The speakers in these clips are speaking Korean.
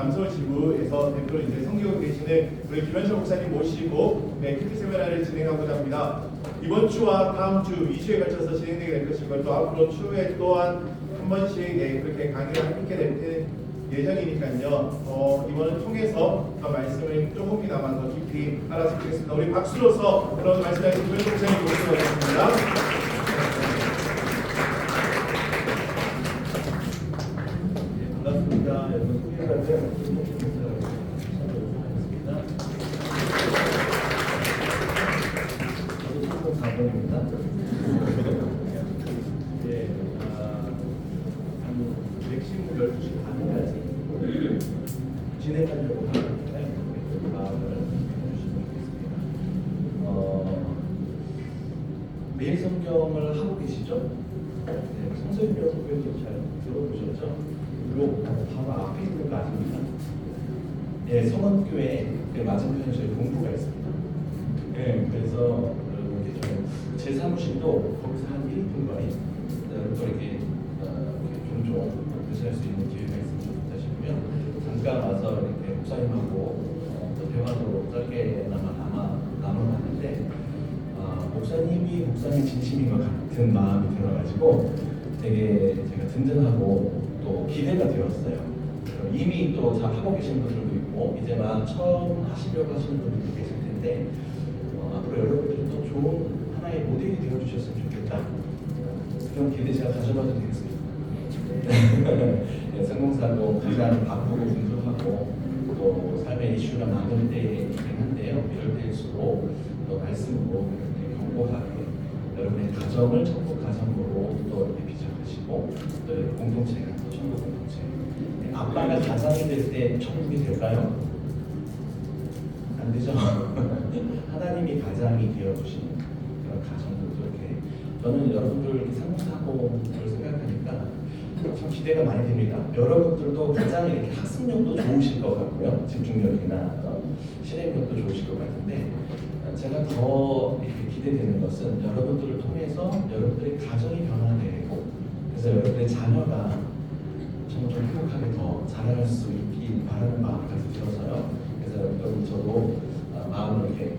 남서울 지부에서 대표로 이제 섬기고 계시는 우리 김현철 목사님 모시고 큐티 세미나를 진행하고자 합니다. 이번 주와 다음 주 2주에 걸쳐서 진행되게 될 것이고 또 앞으로 추후에 또한 한 번씩 그렇게 강의를 함께 될 예정이니까요. 이번을 통해서 더 말씀을 조금이나마 더 깊이 알아듣겠습니다. 우리 박수로서 그런 말씀을 김현철 목사님 모시고 가겠습니다. 반갑습니다. 여러분 소개를 하겠습니다. 저도 4번입니다. 네, 맥시멈 12시 반까지 진행하려고 하는데 마음을 해주시면 되겠습니다. 매일 성경을 하고 계시죠? 네, 성서인별 소개도 잘 들어보셨죠? 그리고 바로 앞에 있는 거 아닙니까? 네, 성원교회 맞은편에 저희 본부가 있습니다. 네, 그래서 제 사무실도 거기서 한 1분 거리 또 이렇게 종종 교체할 수 있는 기회가 있으면 좋겠다 싶으면 잠깐 와서 이렇게 목사님하고 또 대화도 짧게나마 나눠봤는데 목사님이 목사님 진심인 것 같은 마음이 들어가지고 되게 제가 든든하고 또 기대가 되었어요. 이미 또 잘 하고 계신 분들도 있고 이제 막 처음 하시려고 하시는 분들도 계실 텐데 앞으로 여러분들이 또 좋은 하나의 모델이 되어주셨으면 좋겠다. 그런 기대 제가 가져봐도 되겠습니다. 네, 성공사도 가장 바쁘고 분주하고 또 삶의 이슈가 많은 때이긴 한데요. 이럴 때일수록 또 말씀으로 이렇게 견고하게 여러분의 가정을 천국 가정으로 또 이렇게 비전하시고 또 공동체가 또 천국 공동체. 아빠가 가장이 될 때 천국이 될까요? 안 되죠. 하나님이 가장이 되어주신 그런 가정들도 이렇게 저는 여러분들 이렇게 상상하고 그걸 생각하니까 참 기대가 많이 됩니다. 여러분들도 가장 이렇게 학습력도 좋으실 것 같고요. 집중력이나 실행력도 좋으실 것 같은데 제가 더 이렇게 기대되는 것은 여러분들을 통해서 여러분들의 가정이 변화되고 그래서 여러분들의 자녀가 정말 좀 행복하게 더 자라날 수 있길 바라는 마음까지 들어서요. 그래서 여러분 저도 마음을 이렇게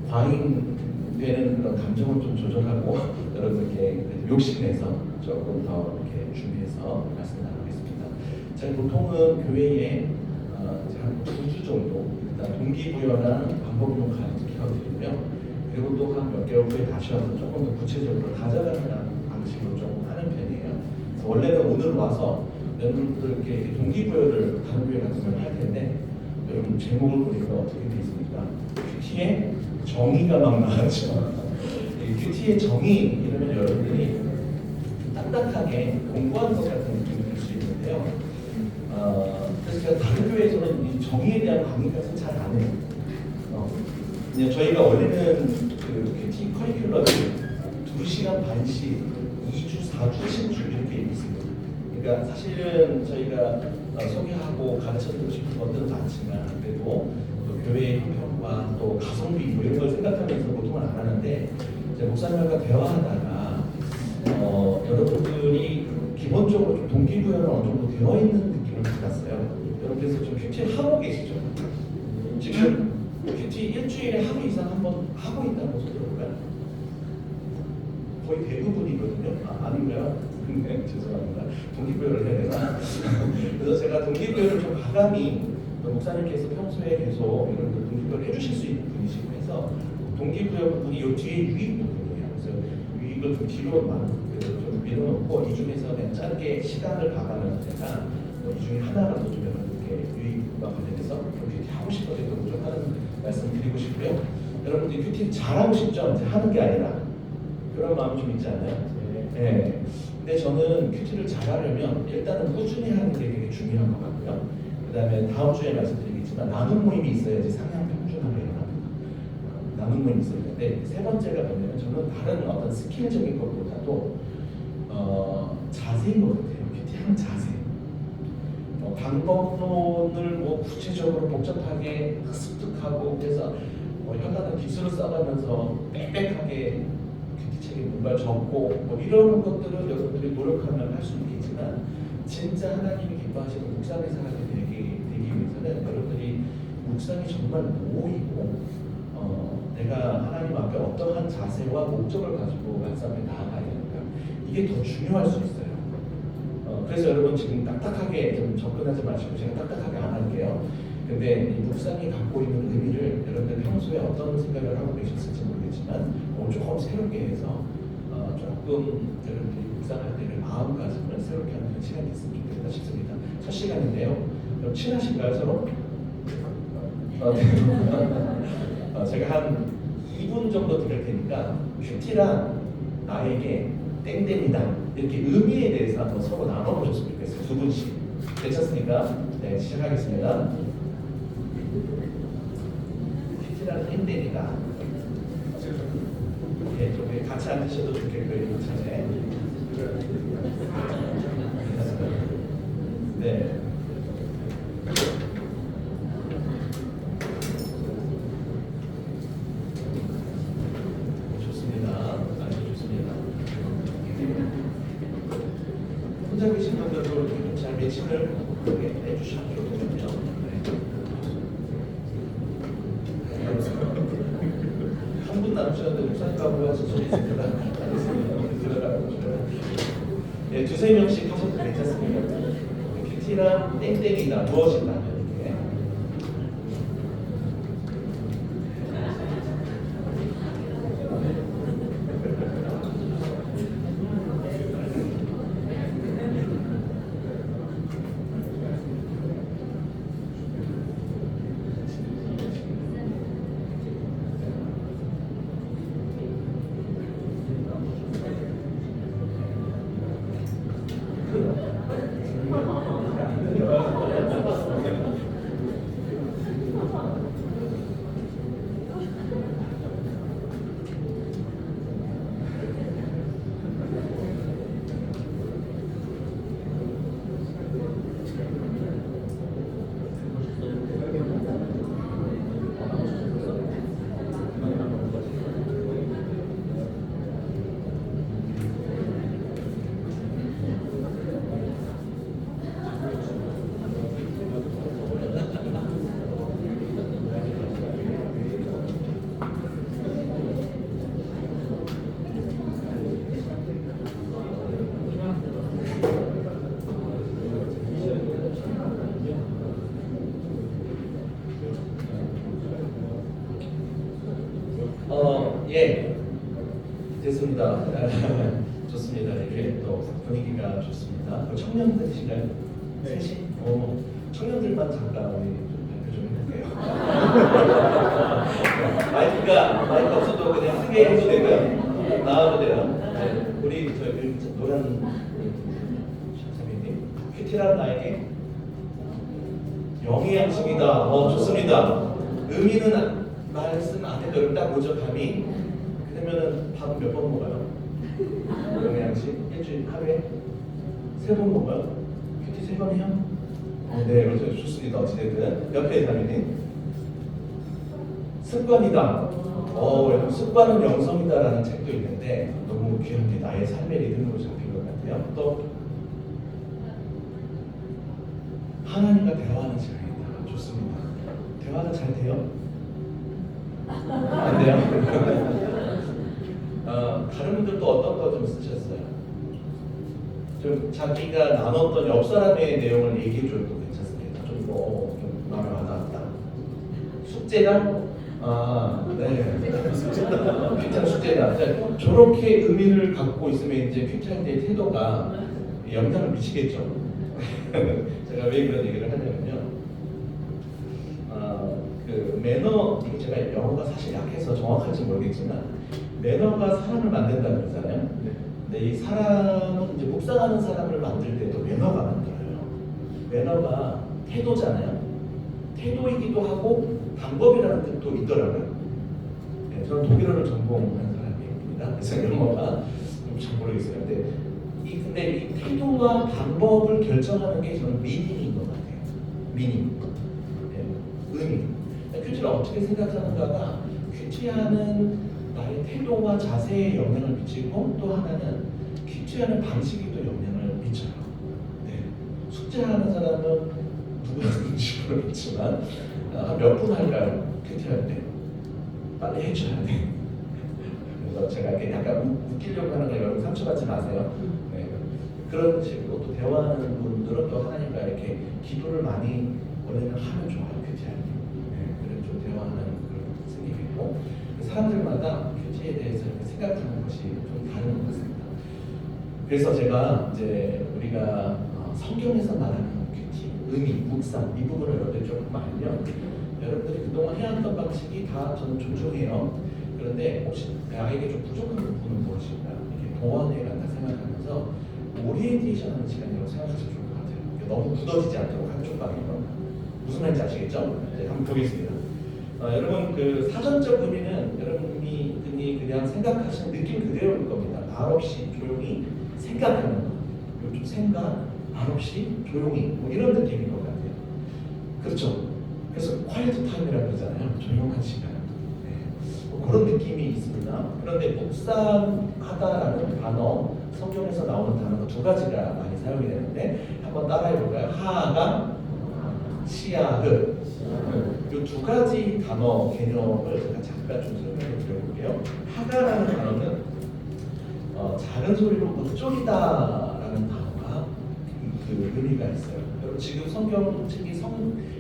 과잉되는 그런 감정을 좀 조절하고 여러분들께 욕심내서 조금 더 이렇게 준비해서 말씀 나누겠습니다. 제가 보통은 교회에 한 2주 정도 일단 동기부여랑 방법론 가르쳐드리고요. 그리고 또 한 몇 개월 후에 다시 와서 조금 더 구체적으로 다져가는 방식으로 좀 하는 편이에요. 그래서 원래는 오늘 와서 여러분들께 동기부여를 다른 교회 같은 걸 할 텐데 여러분 제목을 보니까 어떻게 되어 있습니까? 큐티의 정의가 막 나왔죠. 큐티의 정의 이러면 여러분들이 딱딱하게 공부하는 것 같은 느낌이 들 수 있는데요. 그래서 제가 다른 교회에서는 이 정의에 대한 강의까지는 잘 안 해요. 그냥 저희가 원래는 그 큐티 커리큘럼이 2시간 반씩 2주, 4주, 10주 이렇게 있습니다. 그러니까 사실은 저희가 소개하고 가르쳐드리고 싶은 것들은 많지만 그래도 또 교회의 형편과 또 가성비 뭐 이런 걸 생각하면서 보통은 안 하는데 이제 목사님과 대화하다가 여러분들이 기본적으로 좀 동기부여는 어느 정도 되어 있는 느낌을 받았어요. 여러분께서 좀 큐티 하고 계시죠? 지금 큐티 일주일에 하루 이상 한번 하고 있다고 들어볼까요? 거의 대부분이거든요. 아닌가요? 네, 죄송합니다. 동기부여를 해야 되나? 그래서 제가 동기부여를 좀 과감히 목사님께서 평소에 계속 이런 동기부여를 해주실 수 있는 분이시고 해서 동기부여 부분이 이 뒤에 유익 부분이에요. 그래서 유익을 좀 뒤로 좀 밀어놓고 이 중에서 그냥 짧게 시간을 봐가면서 제가 이 중에 하나라도 좀 여러분께 유익과 관련해서 큐티 하고 싶어지도록 좀 하는 말씀 드리고 싶고요. 여러분들이 큐티 잘하고 싶죠? 이제 하는 게 아니라 그런 마음 좀 있지 않나요? 네. 근데 저는 큐티를 잘하려면 일단은 꾸준히 하는 게 되게 중요한 것 같고요. 그 다음에 다음 주에 말씀드리겠지만 나눔 모임이 있어야지 상향 평준화가 일어납니다. 나눔 모임이 있어야 되는데 세 번째가 뭐냐면 저는 다른 어떤 스킬적인 것보다도 자세인 것 같아요. 큐티 하는 자세. 방법론을 뭐 구체적으로 복잡하게 습득하고 그래서 혀가는 기술을 써가면서 빽빽하게 큐티책에 뭔가 적고 뭐 이런 것들은 여러분들이 노력하면 할 수 있겠지만 진짜 하나님이 기뻐하시는 목사의 사람이 되기 위해서 묵상이 정말 모이고 내가 하나님 앞에 어떠한 자세와 목적을 가지고 말씀 앞에 나아가야 되는가, 이게 더 중요할 수 있어요. 그래서 여러분 지금 딱딱하게 좀 접근하지 마시고 제가 딱딱하게 안 할게요. 근데 이 묵상이 갖고 있는 의미를 여러분들 평소에 어떤 생각을 하고 계셨을지 모르겠지만 조금 새롭게 해서 조금 여러분들이 묵상할 때는 마음가짐을 새롭게 하는 시간이 있으면 좋겠다 싶습니다. 첫 시간인데요. 그럼 친하신가요 서로? 제가 한 2분 정도 드릴 테니까 큐티란 나에게 땡땡이다, 이렇게 의미에 대해서 한번 서로 나눠보셨으면 좋겠어요. 두 분씩. 괜찮습니까? 네, 시작하겠습니다. 큐티란 땡땡이다. 네, 좀 같이 앉으셔도 좋겠고요. 이 차에. 네. 좋습니다. 아주 좋습니다. 혼자 계신 분들도 이렇게 잘 매칭을 해주시면 좋거든요. 한 분 남으셨는데 목사님하고 해서 좀 있습니다. 네, 두세 명씩 하셔도 괜찮습니다. 큐티랑 땡땡이다 무엇이다 이렇게. 예, 됐습니다. 좋습니다. 이렇게 또 분위기가 좋습니다. 청년들이신가요? 네. 셋이? 청년들만 잠깐 우리 좀 발표 좀 해볼게요. 마이크 없어도 그냥 크게 해도 되고요. 나와도 돼요. 네. 우리 저기 노란 선생님, 큐티란 나에게 영의 양식이다. 좋습니다. 의미는 말씀 안 해도 여러분 딱 오죠, 감이. 그러면은 밥은 몇 번 먹어요? 영양식 일주일 하루에 3번 먹어요? 큐티 3번이요? 네, 그렇죠. 좋습니다. 어찌됐든 옆에 사람이 습관이다. 습관은 영성이다라는 책도 있는데 너무 귀합니다. 나의 삶의 리듬으로 잡힌 것 같아요. 또 하나님과 대화하는 시간이다. 좋습니다. 대화가 잘 돼요? 안 돼요? 다른 분들도 어떤 거 좀 쓰셨어요? 좀 자기가 나눴던 옆 사람의 내용을 얘기해 줘도 괜찮습니다. 좀 마음에 와닿았다. 숙제다? 네. 큐티한 숙제다. 저렇게 의미를 갖고 있으면 이제 큐티한 데 태도가 영향을 미치겠죠. 제가 왜 그런 얘기를 하냐면요. 그 매너, 이게 제가 영어가 사실 약해서 정확할지 모르겠지만 매너가 사람을 만든다고 그러잖아요. 근데 이 사람은 이제 묵상하는 사람을 만들 때도 매너가 만들어요. 매너가 태도잖아요. 태도이기도 하고 방법이라는 뜻도 있더라고요. 네, 저는 독일어를 전공한 사람입니다. 그래서 영어가 잘 모르겠어요. 근데 이 태도와 방법을 결정하는 게 저는 미닝인 것 같아요. 미닝, 네, 의미. 큐티를 어떻게 생각하는가가 큐티하는 나의 태도와 자세에 영향을 미치고, 또 하나는 큐티하는 방식에도 영향을 미쳐요. 네. 숙제하는 사람은 누군지 모르겠지만 한 몇 분 할까요? 큐티할 때 빨리 해줘야 돼. 그래서 제가 이렇게 약간 웃기려고 하는 거 여러분 상처받지 마세요. 네. 그런 식으로 또 대화하는 분들은 또 하나님과 이렇게 기도를 많이 원래는 하면 좋아요. 큐티할 때. 네. 그래서 좀 대화하는 그런 생기겠고 사람들마다 큐티에 대해서 이렇게 생각하는 것이 좀 다른 것 같습니다. 그래서 제가 이제 우리가 성경에서 말하는 큐티, 의미, 묵상 이 부분을 여러분들 조금 알면 여러분들이 그동안 해왔던 방식이 다 저는 존중해요. 그런데 혹시 나에게 좀 부족한 부분은 무엇일까? 이렇게 보완해 간다 생각하면서 오리엔테이션 하는 시간이라고 생각하시면 좋을 것 같아요. 너무 굳어지지 않도록 한쪽 방향으로. 무슨 말인지 아시겠죠? 네, 한번 보겠습니다. 여러분 그 사전적 의미는 여러분이 그냥 생각하시는 느낌 그대로일 겁니다. 말 없이 조용히 생각하는 거. 좀 생각, 말 없이 조용히 뭐 이런 느낌인 것 같아요. 그렇죠? 그래서 quiet time이라고 그러잖아요. 조용한 시간. 네. 뭐 그런 느낌이 있습니다. 그런데 묵상하다라는 단어, 성경에서 나오는 단어가 두 가지가 많이 사용이 되는데 한번 따라해 볼까요? 하가, 시야흐. 이 두 가지 단어 개념을 제가 잠깐 좀 설명해 드려볼게요. 하가라는 단어는 작은 소리로 읊조리다라는 단어가 그 의미가 있어요. 여러분 지금 성경 책이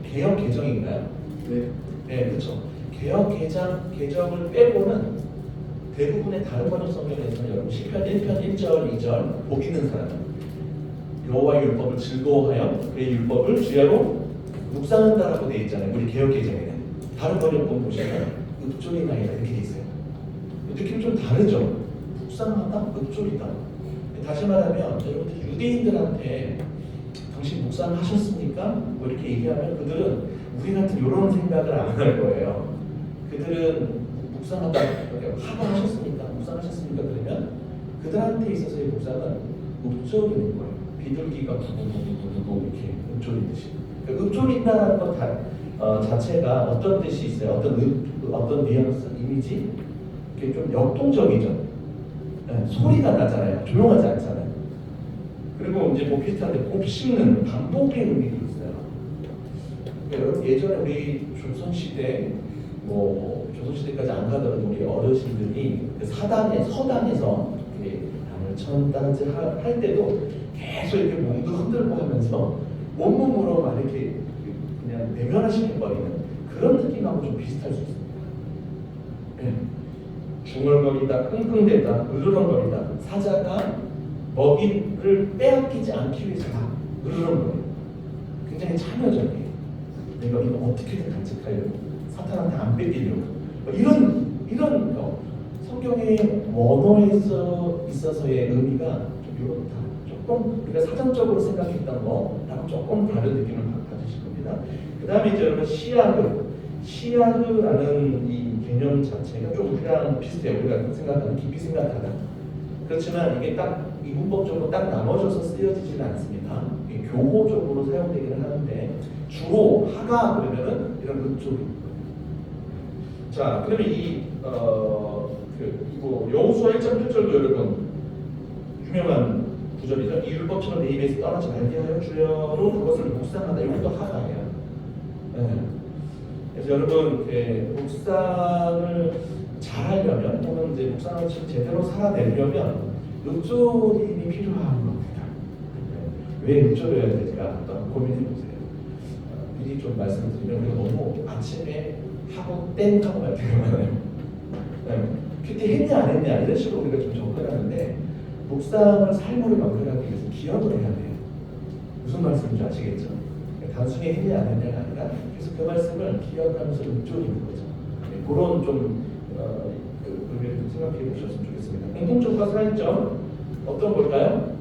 개역 개정인가요? 네. 네, 그렇죠. 개역 개정을 빼고는 대부분의 다른 번역 성경에서는 여러분 시편 1편 1절 2절 복 있는 사람은 여호와의 율법을 즐거워하여 그의 율법을 주야로 묵상한다라고 되어 있잖아요. 우리 개역 개정에는 다른 번역본 보시면 읊조리나이다 이렇게 돼 있어요. 느낌 좀 다르죠. 묵상하다, 읊조리다. 다시 말하면 여러분들 유대인들한테 당신 묵상하셨습니까? 뭐 이렇게 얘기하면 그들은 우리 같은 이런 생각을 안 할 거예요. 그들은 묵상하다, 하가 하셨습니까? 묵상하셨습니까? 그러면 그들한테 있어서의 묵상은 읊조리는 거예요. 비둘기가 구구구구구구 이렇게 읊조리듯이. 그러니까 읊조린다는 것 자체가 어떤 뜻이 있어요? 어떤 뉘앙스, 이미지? 이게 좀 역동적이죠. 네, 소리가 나잖아요. 조용하지 않잖아요. 그리고 이제 뭐 비슷한데 곱씹는 반복의 의미도 있어요. 그러니까 예전에 우리 조선시대 조선시대까지 안 가더라도 우리 어르신들이 그 서당에서 이렇게 당을 천다지 할 때도 계속 이렇게 몸도 흔들고 하면서 온몸으로 막 이렇게 그냥 내면화시켜버리는 그런 느낌하고 좀 비슷할 수 있습니다. 네. 중얼거리다, 끙끙대다, 으르렁거리다. 사자가 먹이를 빼앗기지 않기 위해서 다 으르렁거려요. 굉장히 참여적이에요. 내가 이거 어떻게든 간직하려고, 사탄한테 안 뺏기려고. 이런 거. 성경의 원어에 있어서의 의미가 좀 이렇다. 조금 우리가 사전적으로 생각했던 거랑 조금 다른 느낌을 가지실 겁니다. 그 다음에 이제 여러분 시야흐라는 이 개념 자체가 좀 우리랑 비슷해요. 우리가 생각하는 깊이 생각하다. 그렇지만 이게 딱 이 문법적으로 딱 나눠져서 쓰여지지는 않습니다. 이게 교호적으로 사용되기는 하는데 주로 하가 그러면은 이런 읊조리. 자, 그러면 여호수아 1장 8절도 여러분 유명한 구절이죠. 이 율법처럼 내 입에서 떠나지 말게 하여 주여로 그것을 묵상하다. 이것도 하가예요. 네. 그래서 여러분 묵상을 잘하려면 혹은 이제 묵상을 제대로 살아내려면 읊조림이 필요한 겁니다. 왜 읊조려야 될까? 한번 고민해 보세요. 미리 좀 말씀드리면 우리가 너무 아침에 하고 땡 하고 말 때가 많아요. 큐티 했냐 안 했냐 이런 식으로 우리가 좀 접근하는데 묵상을 삶으로 연결하기 위해서 기억을 해야 돼요. 무슨 말씀인지 아시겠죠? 단순히 했냐 안 했냐가 아니라 계속 그 말씀을 기억하면서 읊조리는 거죠. 그런 좀 의미를 좀 생각해 보셨으면 좋겠습니다. 공통점과 차이점 어떤 걸까요?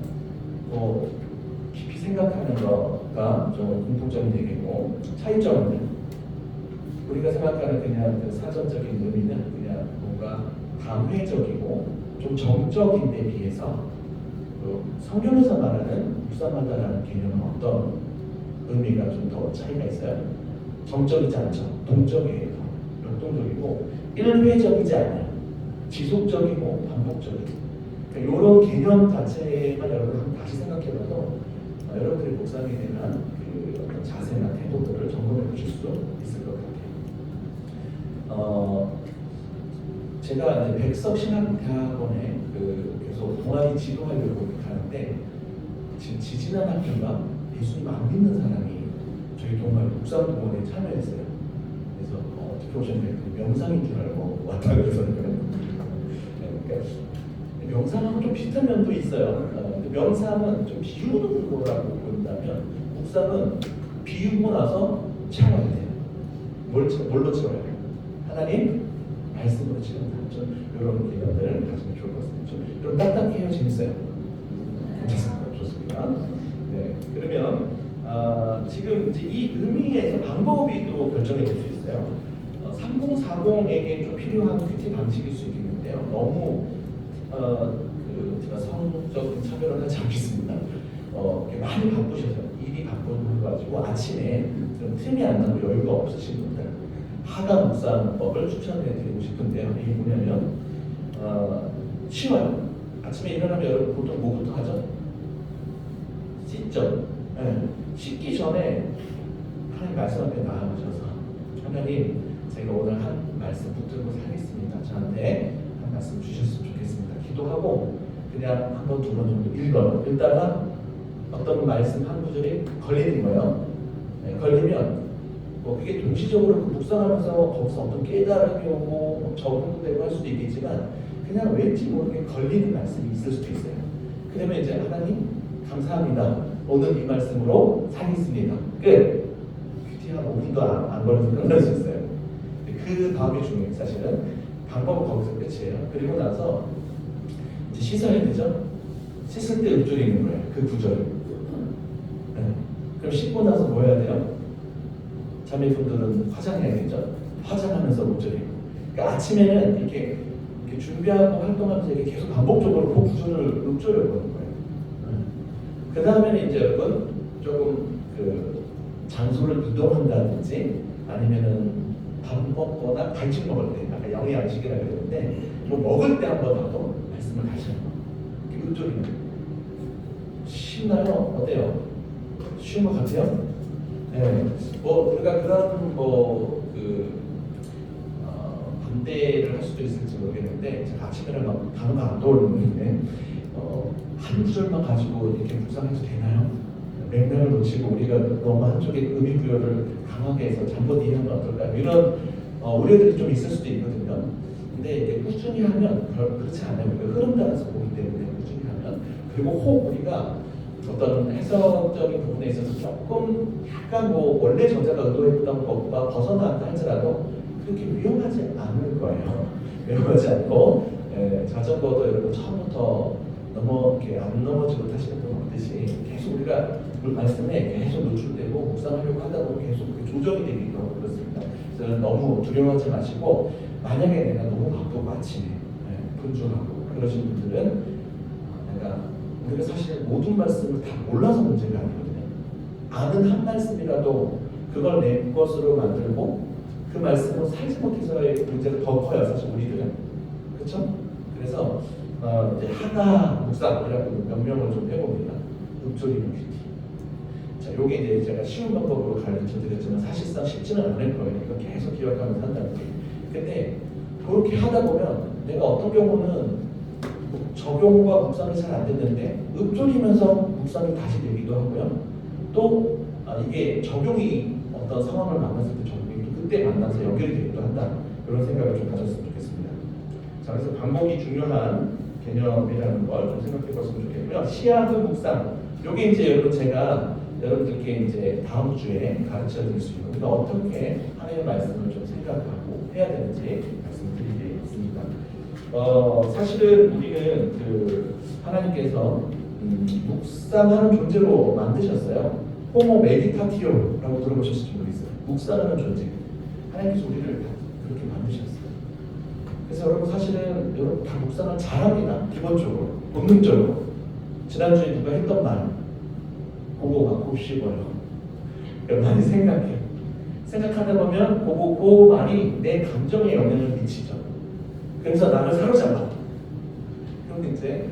깊이 생각하는 거가 좀 공통점이 되겠고 차이점은 우리가 생각하는 그냥 그 사전적인 의미는 그냥 뭔가 감회적이고 좀 정적인 데 비해서 성경에서 말하는 묵상하다라는 개념은 어떤 의미가 좀 더 차이가 있어요? 정적이지 않죠. 동적이에요. 역동적이고 일회적이지 않아요. 지속적이고 반복적이고 그러니까 이런 개념 자체만 여러분 다시 생각해봐도 여러분들이 묵상에 대한 그 어떤 자세나 태도들을 있을 것 같아요. 제가 이제 백석신학대학원에 계속 동아리 지도하려고 가는데 지금 지지난 학교가 예수님 안 믿는 사람이 저희 동아리 묵상 동아리에 참여했어요. 그래서 어떻게 오셨나요? 명상인 줄 알고 왔다 그래서는 그러니까 명상하고 좀 비슷한 면도 있어요. 명상은 좀 비우는 거라고 본다면 묵상은 비우고 나서 채워야 돼요. 뭘로 채워야 돼요? 하나님 말씀으로 채운다. 좀 이런 개념들을 가지면 좋을 것 같습니다. 좀 딱딱해요, 재밌어요. 괜찮습니다. 좋습니다. 네, 그러면 지금 이제 이 의미에서 방법이 또 결정이 될 수 있어요. 3040에게 좀 필요한 큐티 방식일 수 있겠는데요. 너무 제가 성적인 차별을 하지 않겠습니다. 많이 바쁘셔서 일이 바쁘셔가지고 아침에 좀 틈이 안 나고 여유가 없으신 분들 하가 묵상법을 추천해드리고 싶은데요. 이게 뭐냐면 쉬워요. 아침에 일어나면 여러분 보통 뭐부터 하죠? 씻죠. 네. 씻기 전에 하나님 말씀 앞에 나아오셔서 하나님 제가 오늘 한 말씀 붙들고 살겠습니다. 저한테 한 말씀 주셨으면 좋겠습니다. 기도하고 그냥 한 번, 두 번 정도 읽다가 어떤 말씀 한 구절이 걸리는 거예요. 네, 걸리면 그게 동시적으로 묵상하면서 거기서 어떤 깨달음이 오고 적응도 되고 할 수도 있겠지만 그냥 왠지 모르게 걸리는 말씀이 있을 수도 있어요. 그러면 이제 하나님 감사합니다. 오늘 이 말씀으로 살겠습니다. 끝. 큐티 한 5분도 안 걸려서 끝날 수 있어요. 그 다음이 중요해요. 사실은 방법은 거기서 끝이에요. 그리고 나서 이제 씻어야 되죠. 씻을 때 읊조리 있는 거예요. 그 구절을. 네. 그럼 씻고 나서 뭐 해야 돼요? 자매분들은 화장해야겠죠. 화장하면서 읊조리고. 그러니까 아침에는 이렇게 준비하고 활동하면서 이렇게 계속 반복적으로 그 구절을 읊조려 보는 거예요. 그 다음에는 이제 여러분 조금 장소를 이동한다든지 아니면은 밥 먹거나 간식 먹을 때 아까 영양식이라 그랬는데 뭐 먹을 때 한번 더 말씀을 하셔요. 읊조리는 쉽나요? 어때요? 쉬운 것 같아요? 네. 우리가 그런 반대를 할 수도 있을지 모르겠는데 제가 아침에는 막 단어가 안 떠오르는데 한 구절만 가지고 이렇게 묵상해도 되나요? 맥락을 놓치고 우리가 너무 한쪽에 의미 부여를 강하게 해서 잘못 이해하면 어떨까요? 이런 우려들이 좀 있을 수도 있거든요. 근데 이제 꾸준히 하면 그렇지 않아요. 우리가 흐름 따라서 보기 때문에 꾸준히 하면 그리고 혹 우리가 어떤 해석적인 부분에 있어서 조금 약간 원래 저자가 의도했던 것과 벗어난다 할지라도 그렇게 위험하지 않을 거예요. 위험하지 않고 자전거도 여러분 처음부터 이렇게 안 넘어지고 타시는 분 없듯이 계속 우리가 말씀에 계속 노출되고 묵상하려고 하다 보면 계속 조정이 되기도 하고 그렇습니다. 그래서 너무 두려워하지 마시고 만약에 내가 너무 바쁘고 아침에 분주하고 그러신 분들은 우리가 사실 모든 말씀을 다 몰라서 문제가 아니거든요. 아는 한 말씀이라도 그걸 내 것으로 만들고 그 말씀으로 살지 못해서의 문제가 더 커요. 사실 우리들은. 그렇죠? 그래서 이제 하나 묵상이라고 명명을 좀 해봅니다. 읊조리는 큐티. 자, 요게 이제 제가 쉬운 방법으로 가르쳐 드렸지만 사실상 쉽지는 않을 거예요. 이거 계속 기억하면서 한다는 게. 근데 그렇게 하다 보면 내가 어떤 경우는 적용과 묵상이 잘 안 됐는데 읊조리면서 묵상이 다시 되기도 하고요. 또 이게 적용이 어떤 상황을 만났을 때 적용이 또 그때 만나서 연결이 되기도 한다. 이런 생각을 좀 가졌으면 좋겠습니다. 자, 그래서 반복이 중요한 개념이라는 걸 좀 생각해 봤으면 좋겠고요. 시야그 묵상. 요게 이제 여러분 제가 여러분들께 이제 다음 주에 가르쳐 드릴 수 있는 우리가 어떻게 하나님의 말씀을 좀 생각하고 해야 되는지 말씀드리겠습니다. 사실은 우리는 하나님께서 묵상하는 존재로 만드셨어요. 호모 메디타티오라고 들어보셨을지 모르겠어요. 묵상하는 존재. 하나님께서 우리를 그렇게 만드셨어요. 그래서 여러분 사실은 여러분 다 묵상을 잘합니다. 기본적으로, 본능적으로. 지난주에 누가 했던 말 그거 막 곱씹어요. 많이 생각해요. 생각하다 보면 그 말이 내 감정에 영향을 미치죠. 그래서 나를 사로잡아. 그럼 이제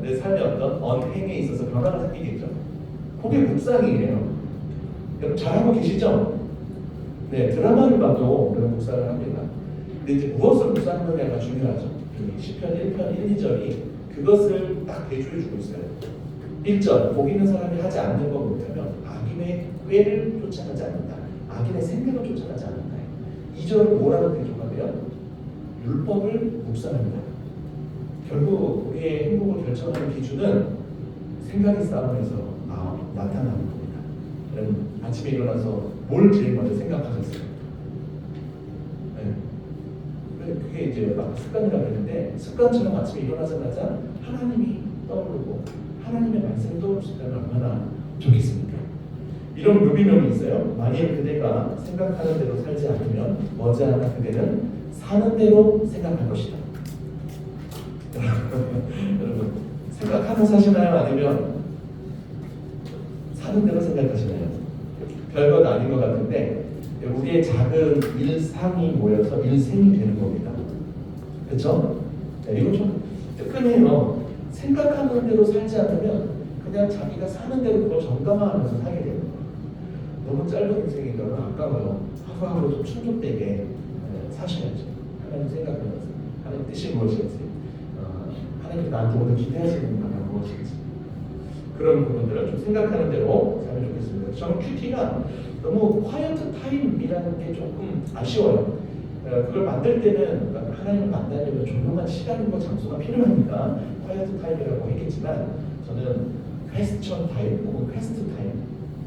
내 삶의 어떤 언행에 있어서 변화가 생기겠죠. 그게 묵상이에요. 여러분 잘하고 계시죠? 네, 드라마를 봐도 우리가 묵상을 합니다. 근데 이제 무엇을 묵상하느냐가 중요하죠. 이 시편 1편 1, 2절이 그것을 딱 대조해주고 있어요. 1절, 복 있는 사람이 하지 않는 건 뭐냐면 악인의 꾀를 쫓아가지 않는다. 악인의 생각을 쫓아가지 않는다. 2절은 뭐라고 대조하면 율법을 묵상합니다. 결국 우리의 행복을 결정하는 기준은 생각의 싸움에서 나타나는 겁니다. 여러분 아침에 일어나서 뭘 제일 먼저 생각하셨어요? 네. 그게 이제 막 습관이라고 했는데 습관처럼 아침에 일어나자마자 하나님이 떠오르고 하나님의 말씀이 떠오를 수 있다면 얼마나 좋겠습니까? 이런 묘비명이 있어요. 만일 그대가 생각하는 대로 살지 않으면 머지않아 그대는 사는 대로 생각할 것이다. 여러분 생각하며 사시나요? 아니면 사는 대로 생각하시나요? 별것 아닌 것 같은데 우리의 작은 일상이 모여서 일생이 되는 겁니다. 그렇죠? 네, 이거 좀 뜨끈해요. 생각하는 대로 살지 않으면 그냥 자기가 사는 대로 그걸 전감하면서 살게 돼요. 너무 짧은 인생이니까 아까워요. 하루하루 좀 충족되게 사셔야죠. 하나님 생각하면서 하나님 뜻이 무엇인지 하나님께 나한테 오늘 기대하시는 바가 무엇인지 그런 부분들을 좀 생각하는 대로 살면 좋겠습니다. 저는 큐티가 너무 콰이어트 타임이라는 게 조금 아쉬워요. 그걸 만들 때는 하나님을 만나려면 조용한 시간과 장소가 필요합니다. 콰이어트 타임이라고 했겠지만 저는 퀘스천 타임 혹은 퀘스트 타임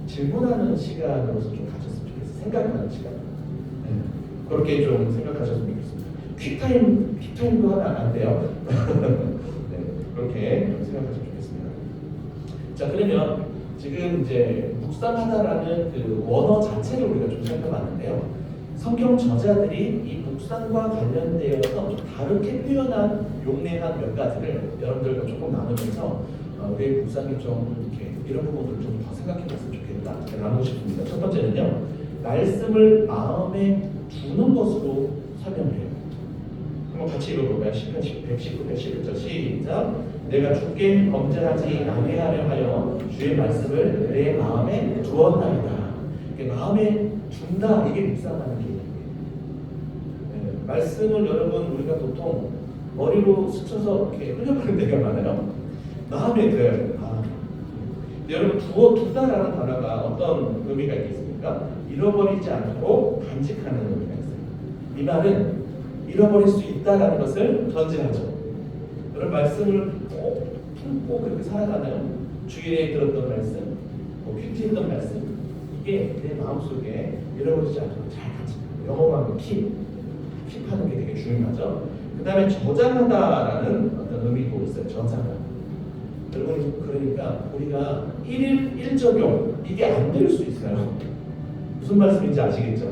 질문하는 시간으로서 좀 가졌으면 좋겠어요. 생각하는 시간. 그렇게 좀 생각하셨으면 좋겠습니다. 퀵타임도 하면 안 돼요. 네, 그렇게 좀 생각하시면 좋겠습니다. 자, 그러면 지금 이제 묵상하다라는 그 원어 자체를 우리가 좀 살펴봤는데요. 성경 저자들이 이 묵상과 관련되어서 좀 다르게 표현한 용례한 몇 가지를 여러분들과 조금 나누면서 우리의 묵상이 좀 이렇게 이런 부분들을 좀 더 생각해봤으면 좋겠다 나누고 싶습니다. 첫 번째는요, 말씀을 마음에 두는 것으로 설명해요. 한번 같이 읽어볼까요? 시편 119편 11절 시작. 내가 주께 범죄하지 아니하려 하여 주의 말씀을 내 마음에 두었나이다. 마음에 둔다, 이게 묵상하는 개념이에요. 말씀을 여러분 우리가 보통 머리로 스쳐서 이렇게 흘려버리는 데가 많아요. 마음에 들어야 돼요. 여러분 두다라는 단어가 어떤 의미가 있겠습니까? 잃어버리지 않고 간직하는 의미가 있어요. 이 말은 잃어버릴 수 있다라는 것을 전제하죠. 여러분 말씀을 꼭 품고 그렇게 살아가나요? 주일에 들었던 말씀, 큐티했던 말씀, 이게 내 마음속에 잃어버리지 않고 잘 간직하고 영어로 하면 킵하는 게 되게 중요하죠. 그 다음에 저장하다라는 어떤 의미도 있어요. 저장하다. 여러분 그러니까 우리가 1일 1적용 이게 안 될 수 있어요. 무슨 말씀인지 아시겠죠?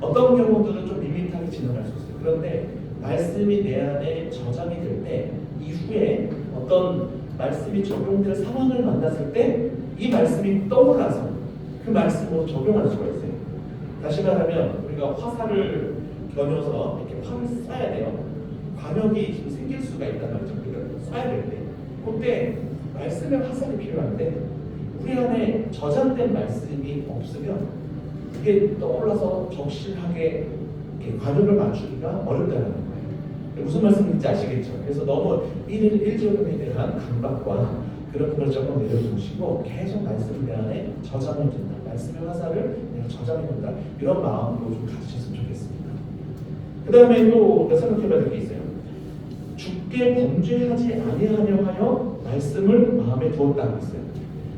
어떤 경우들은 좀 밋밋하게 지나갈 수 있어요. 그런데 말씀이 내 안에 저장이 될 때 이후에 어떤 말씀이 적용될 상황을 만났을 때 이 말씀이 떠올라서 그 말씀으로 적용할 수가 있어요. 다시 말하면 우리가 화살을 겨녀서 이렇게 활을 쏴야 돼요. 관역이 좀 생길 수가 있단 말이죠. 우리가 쏴야 될 때. 그때 말씀의 화살이 필요한데 우리 안에 저장된 말씀이 없으면 이게 떠올라서 적실하게 관역을 맞추기가 어렵다는 거예요. 무슨 말씀인지 아시겠죠? 그래서 너무 1일 1적용에 대한 강박과 그런 걸 조금 내려두시고 계속 말씀 내 안에 저장해 둔다. 말씀의 화살을 내가 저장해 둔다. 이런 마음으로 좀 가지셨으면 좋겠습니다. 그 다음에 또 생각해봐야 될 게 있어요. 주께 범죄하지 아니하려 하여 말씀을 마음에 두었다고 했어요.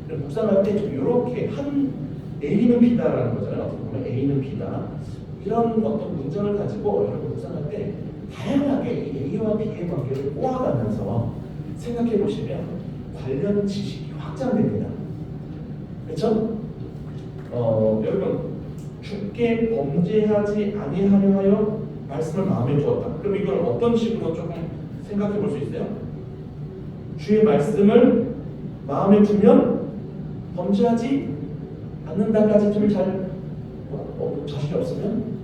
묵상할 때 좀 이렇게 한 A는 B다라는 거잖아요. 어떻게 보면 A는 B다. 이런 어떤 문장을 가지고 여러분 묵상할 때 다양하게 이 A와 B의 관계를 꼬아가면서 생각해 보시면 관련 지식이 확장됩니다. 그렇죠? 여러분 주께 범죄하지 아니하려 하여 말씀을 마음에 두었다. 그럼 이걸 어떤 식으로 조금 생각해 볼 수 있어요? 주의 말씀을 마음에 두면 범죄하지 않는다까지 좀 잘 자신이 없으면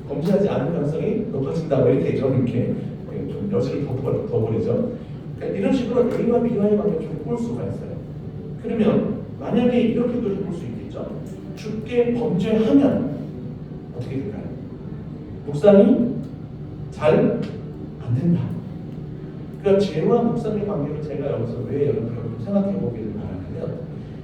범죄하지 않는 가능성이 높아진다고 이렇게 좀 여지를 둬버리죠. 그러니까 이런 식으로 A와 B와의 관계를 좀 볼 수가 있어요. 그러면 만약에 이렇게도 볼 수 있겠죠. 죽게 범죄하면 어떻게 될까요? 묵상이 잘 안 된다. 그러니까 죄와 묵상의 관계를 제가 여기서 왜 여러분들 생각해 보기를 바라냐면,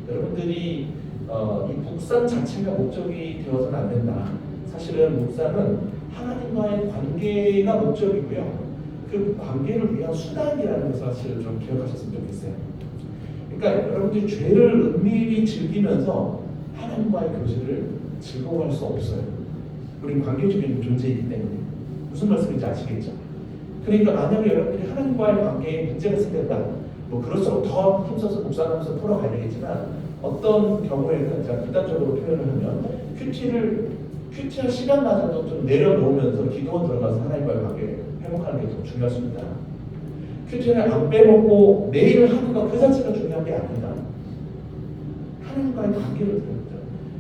여러분들이 이 묵상 자체가 목적이 되어서는 안 된다. 사실은 묵상은 하나님과의 관계가 목적이고요. 그 관계를 위한 수단이라는 것을 사실 좀 기억하셨으면 좋겠어요. 그러니까 여러분들이 죄를 은밀히 즐기면서 하나님과의 교제를 즐거워할 수 없어요. 우리 관계적인 존재이기 때문에. 무슨 말씀인지 아시겠죠? 그러니까 만약에 여러분들이 하나님과의 관계에 문제가 생겼다, 뭐 그럴수록 더 힘써서 묵상하면서 풀어가야 되겠지만, 어떤 경우에는 제가 극단적으로 표현을 하면 큐티할 시간마저도 좀 내려놓으면서 기도원 들어가서 하나님과의 관계 회복하는 게 더 중요하십니다. 큐티를 안 빼먹고 매일 하는 것 그 자체가 중요한 게 아니다. 하나님과의 관계를 들어보자.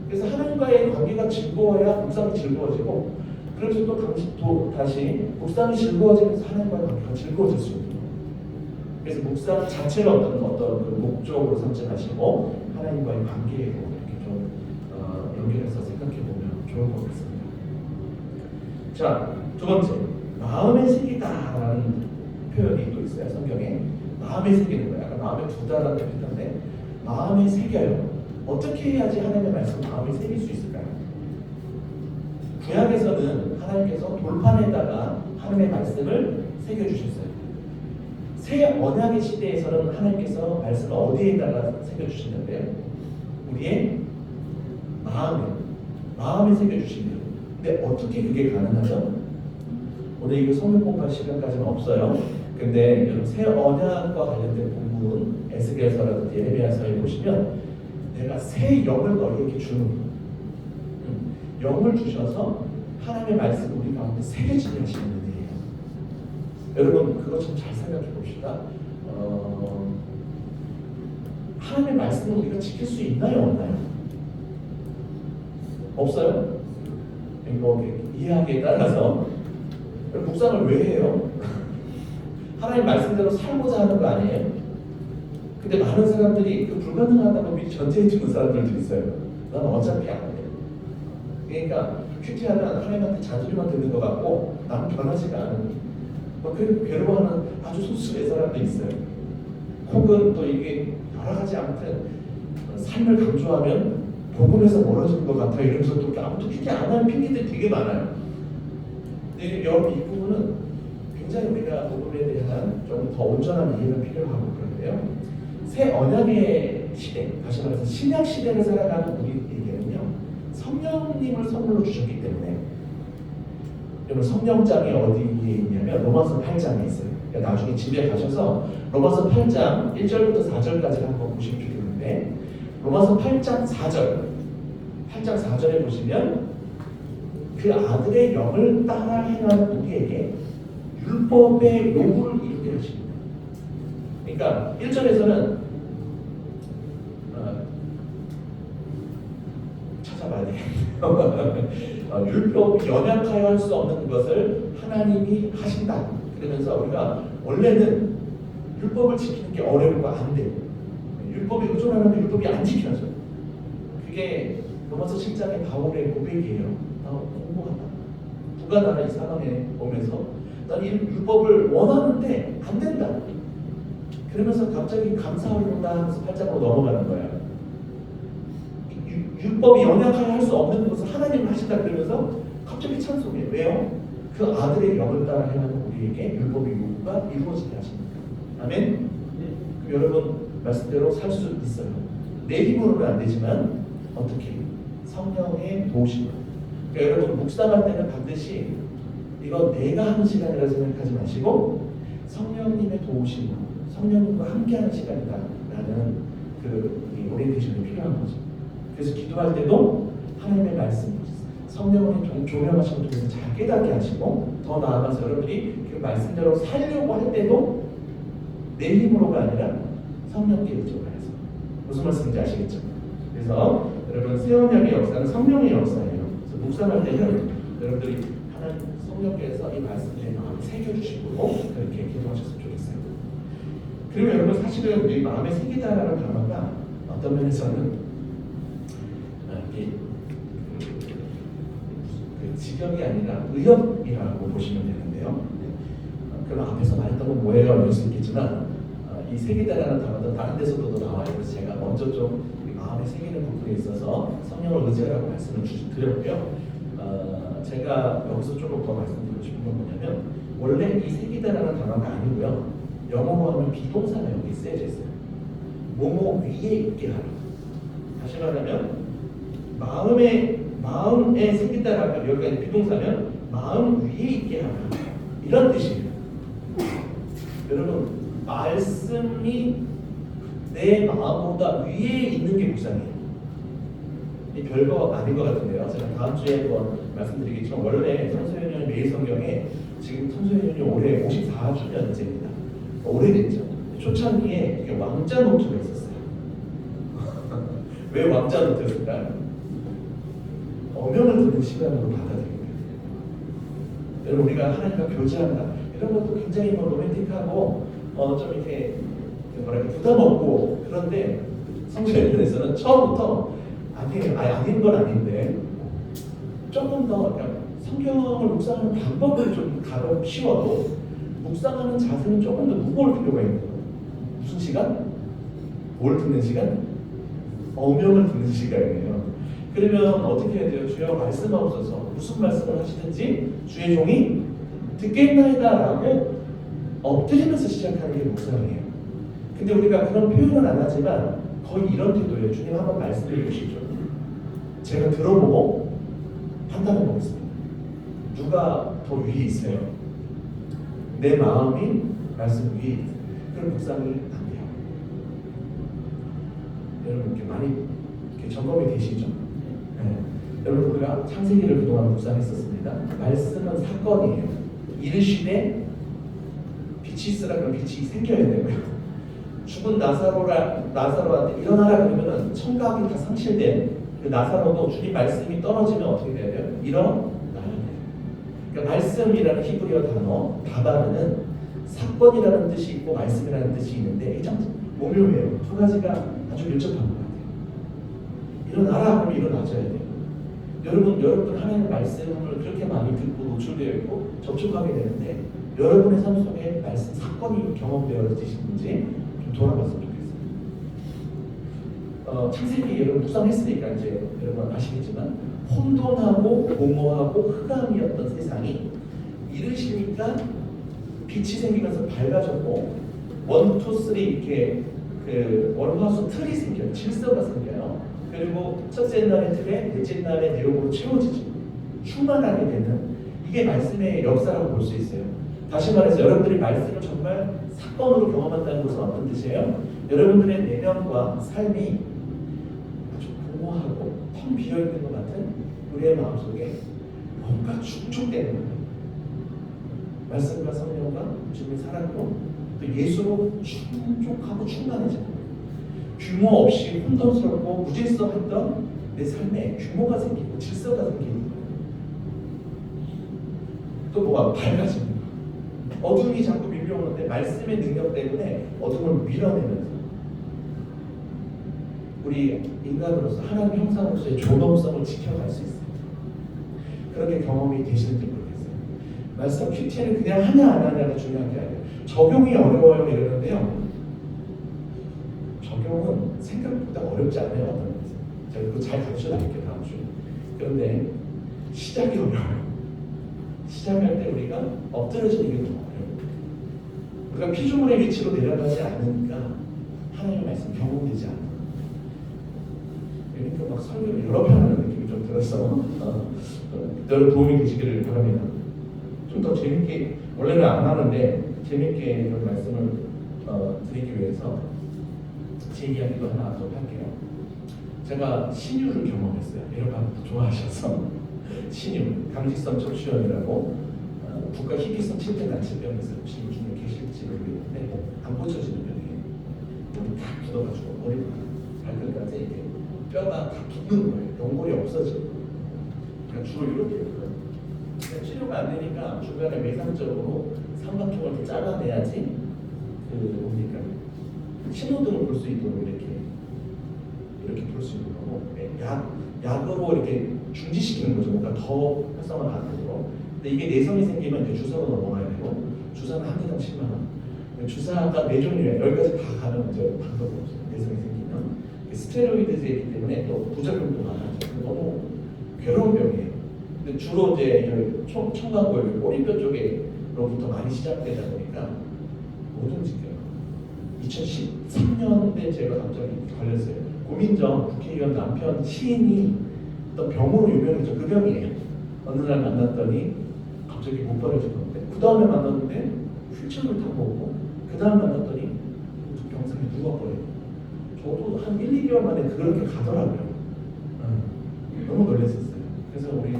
그래서 하나님과의 관계가 즐거워야 묵상이 즐거워지고, 그래서 또 다시 묵상이 즐거워지면서 하나님과의 관계가 즐거워질 수 있는 거예요. 그래서 묵상 자체를 어떤 그 목적으로 삼지 마시고 하나님과의 관계로 이렇게 좀 연결해서 생각해 보면 좋을 것 같습니다. 자, 두 번째, 마음에 새기다라는 표현이 또 있어요. 성경에 마음에 새기는 거예요. 아까 마음에 두다라는 표현인데, 마음에 새겨요. 어떻게 해야지 하나님의 말씀을 마음에 새길 수 있을까요? 구약에서는 하나님께서 돌판에다가 하나님의 말씀을 새겨주셨어요. 새 언약의 시대에서는 하나님께서 말씀을 어디에다가 새겨주시는데요? 우리의 마음에 새겨주신대요. 근데 어떻게 그게 가능하죠? 오늘 이거 성경 공부할 시간까지는 없어요. 근데 여러분 새 언약과 관련된 본문 에스겔서라든지 예레미야서에 보시면 내가 새 영을 너희에게 주는 영을 주셔서 하나님의 말씀을 우리 가운데 새겨지게 하시는 분이에요. 여러분 그거 좀 잘 생각해 봅시다. 하나님의 말씀을 우리가 지킬 수 있나요, 없나요? 없어요? 뭐 이해하기에 따라서 묵상을 왜 해요? 하나님 말씀대로 살고자 하는 거 아니에요? 근데 많은 사람들이 그 불가능하다고 미리 전제해 주는 사람들도 있어요. 난 어차피 안 해. 그러니까 큐티하면 하나님한테 잔소리만 듣는 것 같고 나는 변하지가 않으니 그리고 괴로워하는 아주 소수의 사람도 있어요. 혹은 또 이게 여러 가지 아무튼 삶을 강조하면 복음에서 멀어지는 것 같아 이러면서 또 아무튼 큐티 안 하는 핑계들이 되게 많아요. 근데 여러분 이 부분은 굉장히 우리가 복음에 대한 좀 더 온전한 이해가 필요하고 그런데요. 새 언약의 시대, 다시 말해서 신약 시대를 살아가는 우리에게는요, 성령님을 선물로 주셨기 때문에, 여러분 성령장이 어디에 있냐면 로마서 8장에 있어요. 그러니까 나중에 집에 가셔서 로마서 8장 1절부터 4절까지 한번 보시면 좋겠는데, 로마서 8장 4절에 보시면 그 아들의 영을 따라 행하는 우리에게 율법의 요구를 이루게 하십니다. 그러니까 1절에서는 찾아봐야 되겠네요. 율법이 연약하여 할 수 없는 것을 하나님이 하신다. 그러면서 우리가 원래는 율법을 지키는 게 어렵고 안 돼요. 율법에 의존하면 율법이 안 지켜져요. 그게 로마서 7장의 바울의 고백이에요. 나 공부한다. 누가 나를 이 상황에 오면서 나는 이 율법을 원하는데 안 된다. 그러면서 갑자기 감사하리로다 하면서 8장으로 넘어가는 거예요. 율법이 연약하여 할 수 없는 것을 하나님이 하신다 그러면서 갑자기 찬송해요. 왜요? 그 아들의 영을 따라 행하는 우리에게 율법의 요구가 이루어지게 하십니다. 아멘? 그럼 여러분 말씀대로 살 수 있어요. 내 힘으로는 안 되지만 어떻게? 성령의 도우심으로. 그러니까 여러분 묵상할 때는 반드시 이거 내가 하는 시간이라 생각하지 마시고 성령님의 도우심으로 성령님과 함께하는 시간이다라는 그 오리엔테이션이 필요한 거죠. 그래서 기도할 때도 하나님의 말씀, 성령의 조명하심을 통해서 잘 깨닫게 하시고 더 나아가서 여러분이 그 말씀대로 살려고 할 때도 내 힘으로가 아니라 성령께 의존해서 무슨 말씀인지 아시겠죠? 그래서 여러분 새 언약의 역사는 성령의 역사예요. 그래서 묵상할 때는 여러분들이 하나님 성령께서 이 말씀에 마음에 새겨주시고 그렇게 기도하셨으면 좋겠어요. 그리고 여러분 사실은 우리 마음에 새기다라는 단어가 어떤 면에서는 직역이 아니라 의역이라고 보시면 되는데요. 그럼 앞에서 말했던 건 뭐예요? 이럴 수 있겠지만 이 세계다라는 단어도 다른 데서도 나와요. 그래서 제가 먼저 좀 우리 마음에 새기는 부분에 있어서 성령을 의지하라고 말씀을 드렸고요. 제가 여기서 조금 더 말씀드리고 싶은 건 뭐냐면 원래 이 세계다라는 단어가 아니고요. 영어로 하면 비동사가 여기 쓰여져 있어요. 뭐뭐 위에 있게 하라. 다시 말하면 마음에 새기다라가 여기가 비동사면 마음 위에 있게 하라. 이런 뜻이에요. 여러분 말씀이 내 마음보다 위에 있는 게 묵상이에요. 이 별거 아닌 것 같은데요. 제가 다음 주에 한번 말씀드리겠지만 원래 성서연년 매일 성경에 지금 성서연년이 올해 54주년째입니다. 오래됐죠. 초창기에 이게 왕자 노트가 있었어요. 왜 왕자 노트였을까요? 어명을 듣는 시간으로 받아들인 거예요. 여러분 우리가 하나님과 교제한다 이런 것도 굉장히 로맨틱하고 좀 이렇게 부담 없고 그런데 성서연년에서는 처음부터 아닌 건 아닌데 조금 더 성경을 묵상하는 방법을 좀 쉬워도 묵상하는 자세는 조금 더 무거울 필요가 있는 거예요. 무슨 시간? 뭘 듣는 시간? 어명을 듣는 시간이에요. 그러면 어떻게 해야 돼요? 주여 말씀하옵소서 무슨 말씀을 하시든지 주의 종이 듣겠나이다 라고 엎드리면서 시작하는 게 묵상이에요. 근데 우리가 그런 표현은 안 하지만 거의 이런 태도예요. 주님 한번 말씀해 주시죠. 제가 들어보고 판단해 보겠습니다. 누가 더 위에 있어요? 내 마음이 말씀 위에 있어요. 그런 묵상이 안 돼요. 여러분 이렇게 많이 이렇게 점검이 되시죠? 네. 여러분 우리가 창세기를 그동안 묵상했었습니다. 말씀은 사건이에요. 이르시되 빛이 있으라 그러면 빛이 생겨야 되고요. 죽은 나사로한테 일어나라 그러면은 청각이 다 상실된 그 나사로도 주님 말씀이 떨어지면 어떻게 돼야 돼요? 일어나야 돼요. 그러니까 말씀이라는 히브리어 단어 다바르는 사건이라는 뜻이 있고 말씀이라는 뜻이 있는데 이게 참 오묘해요. 두 가지가 아주 밀접한 것 같아요. 일어나라 하면 일어나줘야 돼요. 여러분 하나님의 말씀을 그렇게 많이 듣고 노출되어 있고 접촉하게 되는데 여러분의 삶 속에 말씀 사건이 경험되어지시는지 좀 돌아봤으면 좋겠어요. 창세기 여러분 묵상했으니까 이제 여러분 아시겠지만 혼돈하고 공허하고 흑암이었던 세상이 이르시니까 빛이 생기면서 밝아졌고 1, 2, 3 이렇게 그 월화수 틀이 생겨요. 질서가 생겨요. 그리고 첫째 날의 틀에 넷째 날의 내용으로 채워지죠. 충만하게 되는 이게 말씀의 역사라고 볼 수 있어요. 다시 말해서 여러분들이 말씀을 정말 사건으로 경험한다는 것은 어떤 뜻이에요? 여러분들의 내면과 삶이 아주 공허하고 텅 비어있는 것 같은 우리의 마음속에 뭔가 충족되는 거예요. 말씀과 성령과 주님의 사랑으로 또 예수로 충족하고 충만해지는 거예요. 규모 없이 혼돈스럽고 무질서했던 내 삶에 규모가 생기고 질서가 생기는 거예요. 또 뭐가 밝아지는 거예요. 어둠이 자꾸 밀려오는데 말씀의 능력 때문에 어둠을 밀어내면서 우리 인간으로서 하나님 형상으로서의 존엄성을 지켜갈 수 있어요. 그렇게 경험이 되시는지 모르겠어요. 말씀 큐티는 그냥 하냐 안 하냐가 중요한 게 아니에요. 적용이 어려워요 이러는데요. 적용은 생각보다 어렵지 않아요. 어떤 면에서. 제가 그거 잘 가르쳐 드릴게요 다음 주에. 그런데 시작이 어려워요. 시작할 때 우리가 엎드려지는 게 너무 어려워요. 우리가 피조물의 위치로 내려가지 않으니까 하나님의 말씀 경험되지 않아요. 그러니까 막 설교를 여러 편 하는 느낌이 좀 들어서 여러분 도움이 되시기를 바랍니다. 좀 더 재밌게 원래는 안 하는데 재밌게 이런 말씀을 드리기 위해서 제 이야기도 하나 좀 할게요. 제가 신유를 경험했어요. 여러분 좋아하셔서 신유 강직성 척추염이라고 국가 희귀성 칠대난치병에서 혹시 요즘에 계실지 모르겠는데 안 고쳐지는 병이에요. 몸이 다 굳어가지고 머리부터 발끝까지 이렇게 뼈가 다 붙는 거예요. 연골이 없어지고. 그러니까 주로 이렇게 있어요. 치료가 안 되니까 주변에 외상적으로 삼각형을 이렇게 잘라내야지 그 뭡니까 신호등을 볼 수 있도록 이렇게 볼 수 있는 거고 약 약으로 이렇게 중지시키는 거죠. 뭔가 더 활성화가 안 되고. 근데 이게 내성이 생기면 이제 주사로 넘어가야 되고, 주사는 한 대당 10만 원. 주사가 네 종류예요. 여기까지 다 가면 이제 방법이 없어요. 내성이 생기면 스테로이드제이기 때문에 또 부작용도 많아요. 너무 괴로운 병이에요. 근데 주로 이제 청각골, 꼬리뼈 쪽에로부터 많이 시작되다 보니까 못 움직여요. 2013년에 제가 갑자기 걸렸어요. 고민정 국회의원 남편 시인이 어떤 병으로 유명해져. 그 병이에요. 어느 날 만났더니 갑자기 못 버려지던데, 그 다음에 만났는데 휠체어를 타고 오고, 그 다음 만났더니 병상에 누워버려요. 저도 한 1, 2개월 만에 그렇게 가더라고요. 너무 놀랐었어요. 그래서 우리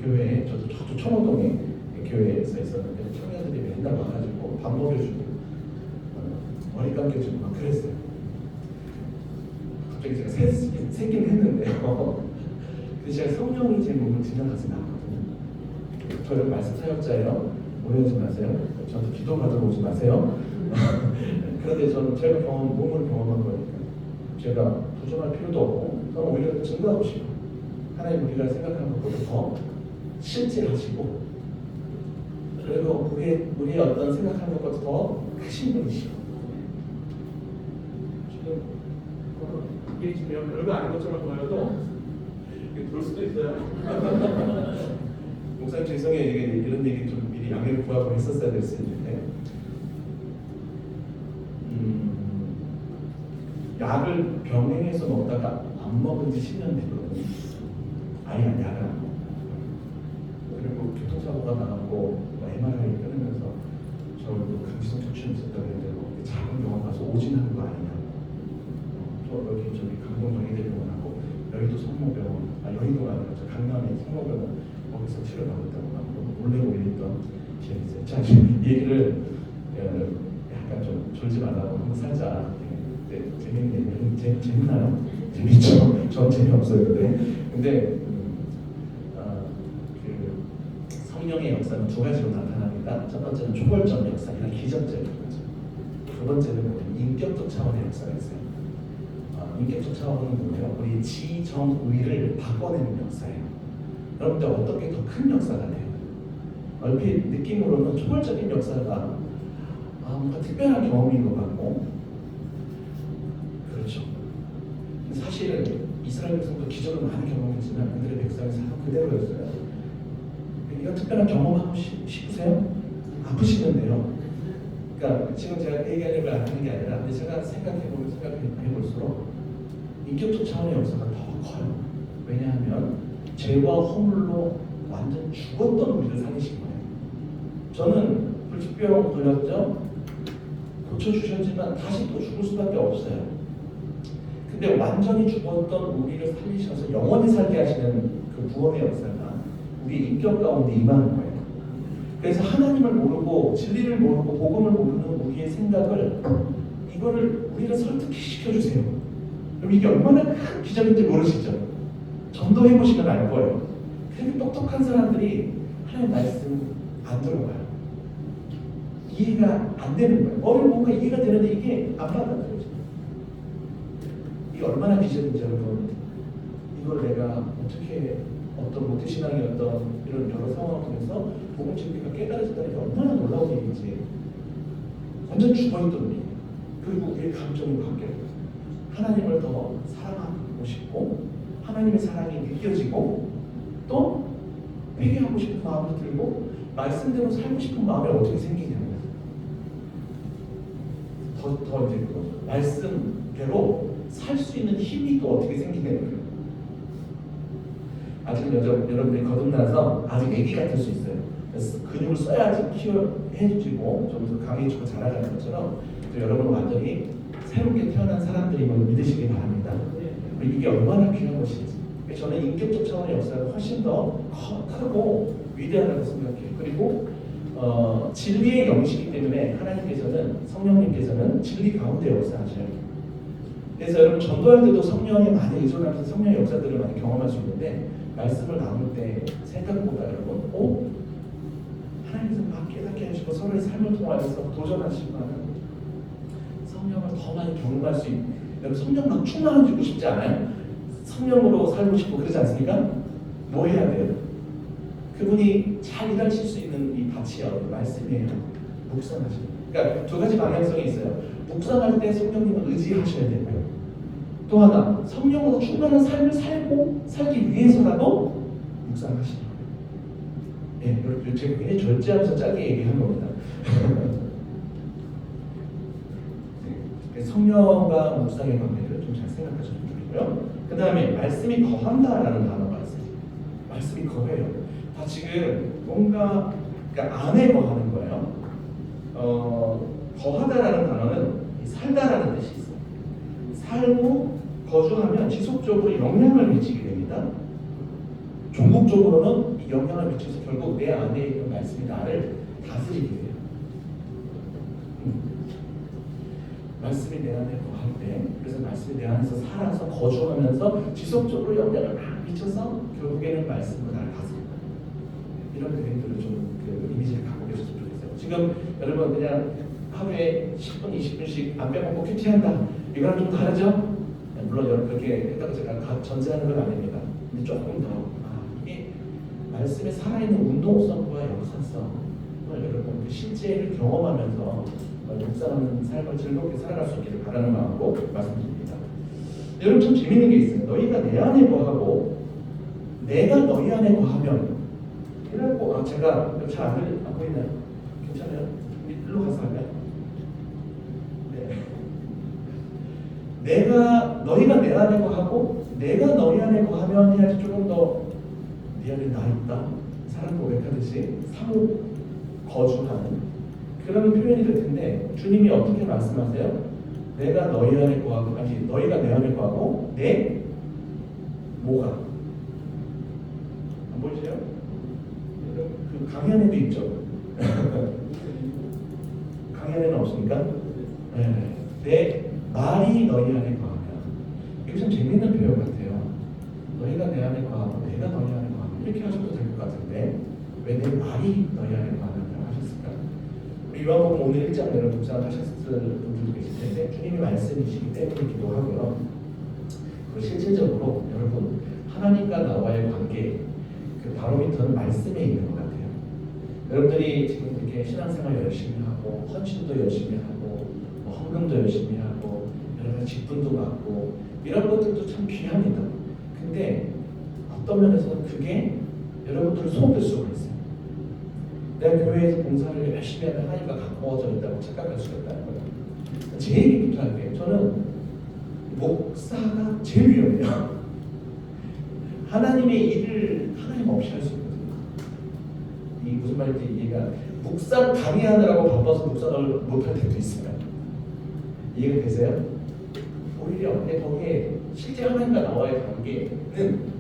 교회에, 저도 청호동에 교회에서 있었는데 청년들이 맨날 와가지고 밥 먹여주고 머리 감겨주고 막 그랬어요. 갑자기 제가 새긴 했는데요. 근데 제가 성령이 제 몸을 지나가서 나거든요. 저는 말씀 사역자예요. 오해하지 마세요. 저한테 기도 받으러 오지 마세요. 그런데 저는 제가 몸을 경험한 거니까 제가 부정할 필요도 없고, 저는 오히려 증거하고 싶어요. 하나님 우리가 생각하는 것보다 더 실제하시고, 그리고 우리의 어떤 생각하는 것보다 더 크신 분이시고. 지금 이게 지금 별거 아닌 것처럼 보여도 이게 그럴 수도 있어요. 목사님 죄송해요. 이런 얘기 좀 미리 양해를 구하고 했었어야 됐을 텐데, 약을 병행해서 먹다가 안 먹은 지 10년 됐거든요. 아예 약을 안 먹고. 그리고 교통사고가 나고 MRI 끊으면서 저도 강지성 척추 있었다고 했는데 작은 병원 가서 오진하는 거 아니냐. 저기 강동 정의대병원하고 여의도 성모병원, 여의도가 아니라 강남의 성모병원 거기서 치료받았다고 막 놀래고 이랬던 기억이 있어요. 자, 이 얘기를 약간 좀 졸지 말라고 한번 살짝. 재밌네요. 재밌나요? 재밌죠? 전 재미없어요. 근데 그 성령의 역사는 두 가지로 나타납니다. 첫 번째는 초월적 역사이나 기적적인 거죠. 두 번째는 뭐냐면 인격적 차원의 역사가 있어요. 인격적 차원은 뭐예요? 우리 지정의를 바꿔내는 역사예요. 여러분들 어떻게 더 큰 역사가 돼요? 얼핏 느낌으로는 초월적인 역사가 뭔가 특별한 경험인 것 같고, 그렇죠. 사실 이스라엘 백성도 기적을 많이 경험했지만 그들의 백성의 삶은 그대로였어요. 이런 특별한 경험하고 싶으세요? 아프시는데요. 그러니까 지금 제가 얘기하려고 하는 게 아니라, 근데 제가 생각해볼수록 인격적 차원의 역사가 더 커요. 왜냐하면 죄와 허물로 완전 죽었던 우리를 살리신 거예요. 저는 불치병 걸렸죠. 고쳐주셨지만 다시 또 죽을 수밖에 없어요. 근데 완전히 죽었던 우리를 살리셔서 영원히 살게 하시는 그 구원의 역사가 우리 인격 가운데 임하는 거예요. 그래서 하나님을 모르고 진리를 모르고 복음을 모르는 우리의 생각을, 이거를 우리를 설득시켜 주세요. 그럼 이게 얼마나 큰 기적인지 모르시죠? 전도해 보시면 알 거예요. 되게 똑똑한 사람들이 하나님 말씀 안 들어가요. 이해가 안 되는 거예요. 뭔가 이해가 되는데 이게 안 받아들여져요. 이게 얼마나 기적인지 여러분, 이걸 내가 어떻게 어떤 모태신앙의 어떤 이런 여러 상황을 통해서 복음 진리가 깨달아진다는 게 얼마나 놀라운 일인지. 완전 죽어있던 우리, 그리고 우리의 감정이 바뀌어요. 하나님을 더 사랑하고 싶고, 하나님의 사랑이 느껴지고, 또 회개하고 싶은 마음도 들고, 말씀대로 살고 싶은 마음이 어떻게 생기냐면, 더 이제 그거죠. 말씀대로 살 수 있는 힘이 또 어떻게 생기냐고요. 아직 여러분들이 거듭나서 아직 애기 같을 수 있어요. 그래서 근육을 써야지 해주고 좀 더 강해지고 자라가는 것처럼, 여러분은 완전히 새롭게 태어난 사람들임을 믿으시기 바랍니다. 이게 얼마나 귀한 것인지. 저는 인격적 차원의 역사가 훨씬 더 크고 위대하다고 생각해요. 그리고 진리의 영이시기 때문에 하나님께서는, 성령님께서는 진리 가운데 역사하셔요. 그래서 여러분 전도할 때도 성령에 많이 의존하면서 성령의 역사들을 많이 경험할 수 있는데, 말씀을 나눌 때 생각보다 여러분, 하나님께서 막 깨닫게 하시고 서로의 삶을 통하여서 도전하시면 성령을 더 많이 경험할 수 있는, 여러분 성령 막 충만해지고 싶지 않아요? 성령으로 살고 싶고 그러지 않습니까? 뭐 해야 돼요? 그분이 잘 일하실 수 있는 이 밭이요, 말씀이에요. 묵상하시는. 그러니까 두 가지 방향성이 있어요. 묵상할 때 성령님을 의지하셔야 되고요. 또 하나, 성령으로 충만한 삶을 살기 위해서라도 묵상하시는 거예요. 예, 여러분 제가 굉장히 절제하면서 짧게 얘기한 겁니다. 성령과 묵상의 관계를 좀 잘 생각하시면 좋겠고요. 그 다음에 말씀이 거한다라는 단어가 있어요. 말씀이 거해요. 다 지금 뭔가 그러니까 안에 거하는 거예요. 거하다라는 단어는 살다라는 뜻이 있어요. 살고 거주하면 지속적으로 영향을 미치게 됩니다. 종국적으로는 이 영향을 미쳐서 결국 내 안에 있는 말씀이 나를 다스리게 돼요. 말씀이 내 안에 거할 때, 그래서 말씀이 내 안에서 살아서 거주하면서 지속적으로 영향을 막 미쳐서 결국에는 말씀으로 나를 다스린다. 이런 그림들을 좀그 이미지를 갖고 계셨으면 좋겠어요. 지금 여러분 그냥 하루에 10분, 20분씩 안 빼먹고 큐티한다. 이거랑 좀 다르죠? 물론 여러분 그렇게 했다고 제가 전제하는 건 아닙니다. 근데 조금 더 이게 말씀에 살아있는 운동성과 역사성을 여러분 실제를 경험하면서 묵상하는 삶을 즐겁게 살아갈 수 있기를 바라는 마음으로 말씀드립니다. 여러분 참 재밌는 게 있어요. 너희가 내 안에 거하고 내가 너희 안에 거하면 이라고 제가 잘 안 보이나요? 괜찮아요? 일로 가서 하면 네. 너희가 내 안에 거하고 내가 너희 안에 거하면 해야지 조금 더 네 안에 나 있다 사랑 고백하듯이 사무 거주하는 그런 표현이 될 텐데 주님이 어떻게 말씀하세요? 내가 너희 안에 거하고 아니 너희가 내 안에 거하고 내 뭐가 안 보이세요? 그 강연에도 있죠. 강연에는 없습니까? 네. 내 말이 너희 안에 거하면 이게 참 재밌는 표현 같아요. 너희가 내 안에 거하고 내가 너희 안에 거하면 이렇게 하셔도 될 것 같은데 왜 내 말이 너희 안에 거하면 하셨을까? 요한복음 오늘 1장 여러분 묵상하셨을 분들도 계실 텐데 주님이 말씀이시기 때문이기도 하고요. 그리고 실질적으로 여러분 하나님과 나와의 관계 그 바로미터는 말씀에 있는 것 같아요. 여러분들이 지금 이렇게 신앙생활 열심히 하고 헌신도 열심히 하고 뭐 헌금도 열심히 하고 여러 가지 직분도 받고 이런 것들도 참 귀합니다. 근데 어떤 면에서는 그게 여러분들을 속일 수가 있어요. 내가 교회에서 봉사를 열심히 하면 하나님과 가까워져 있다고 착각할 수가 있다는 거예요. 제 얘기부터 할게요. 저는 목사가 제일 위험해요. 하나님의 일을 하나님 없이 할 수 있거든요. 이게 무슨 말인지 이해가 묵상 강의하느라고 바빠서 묵상을 못할 때도 있어요. 이해가 되세요? 오히려 근데 거기에 실제 하나님과 나와의 관계는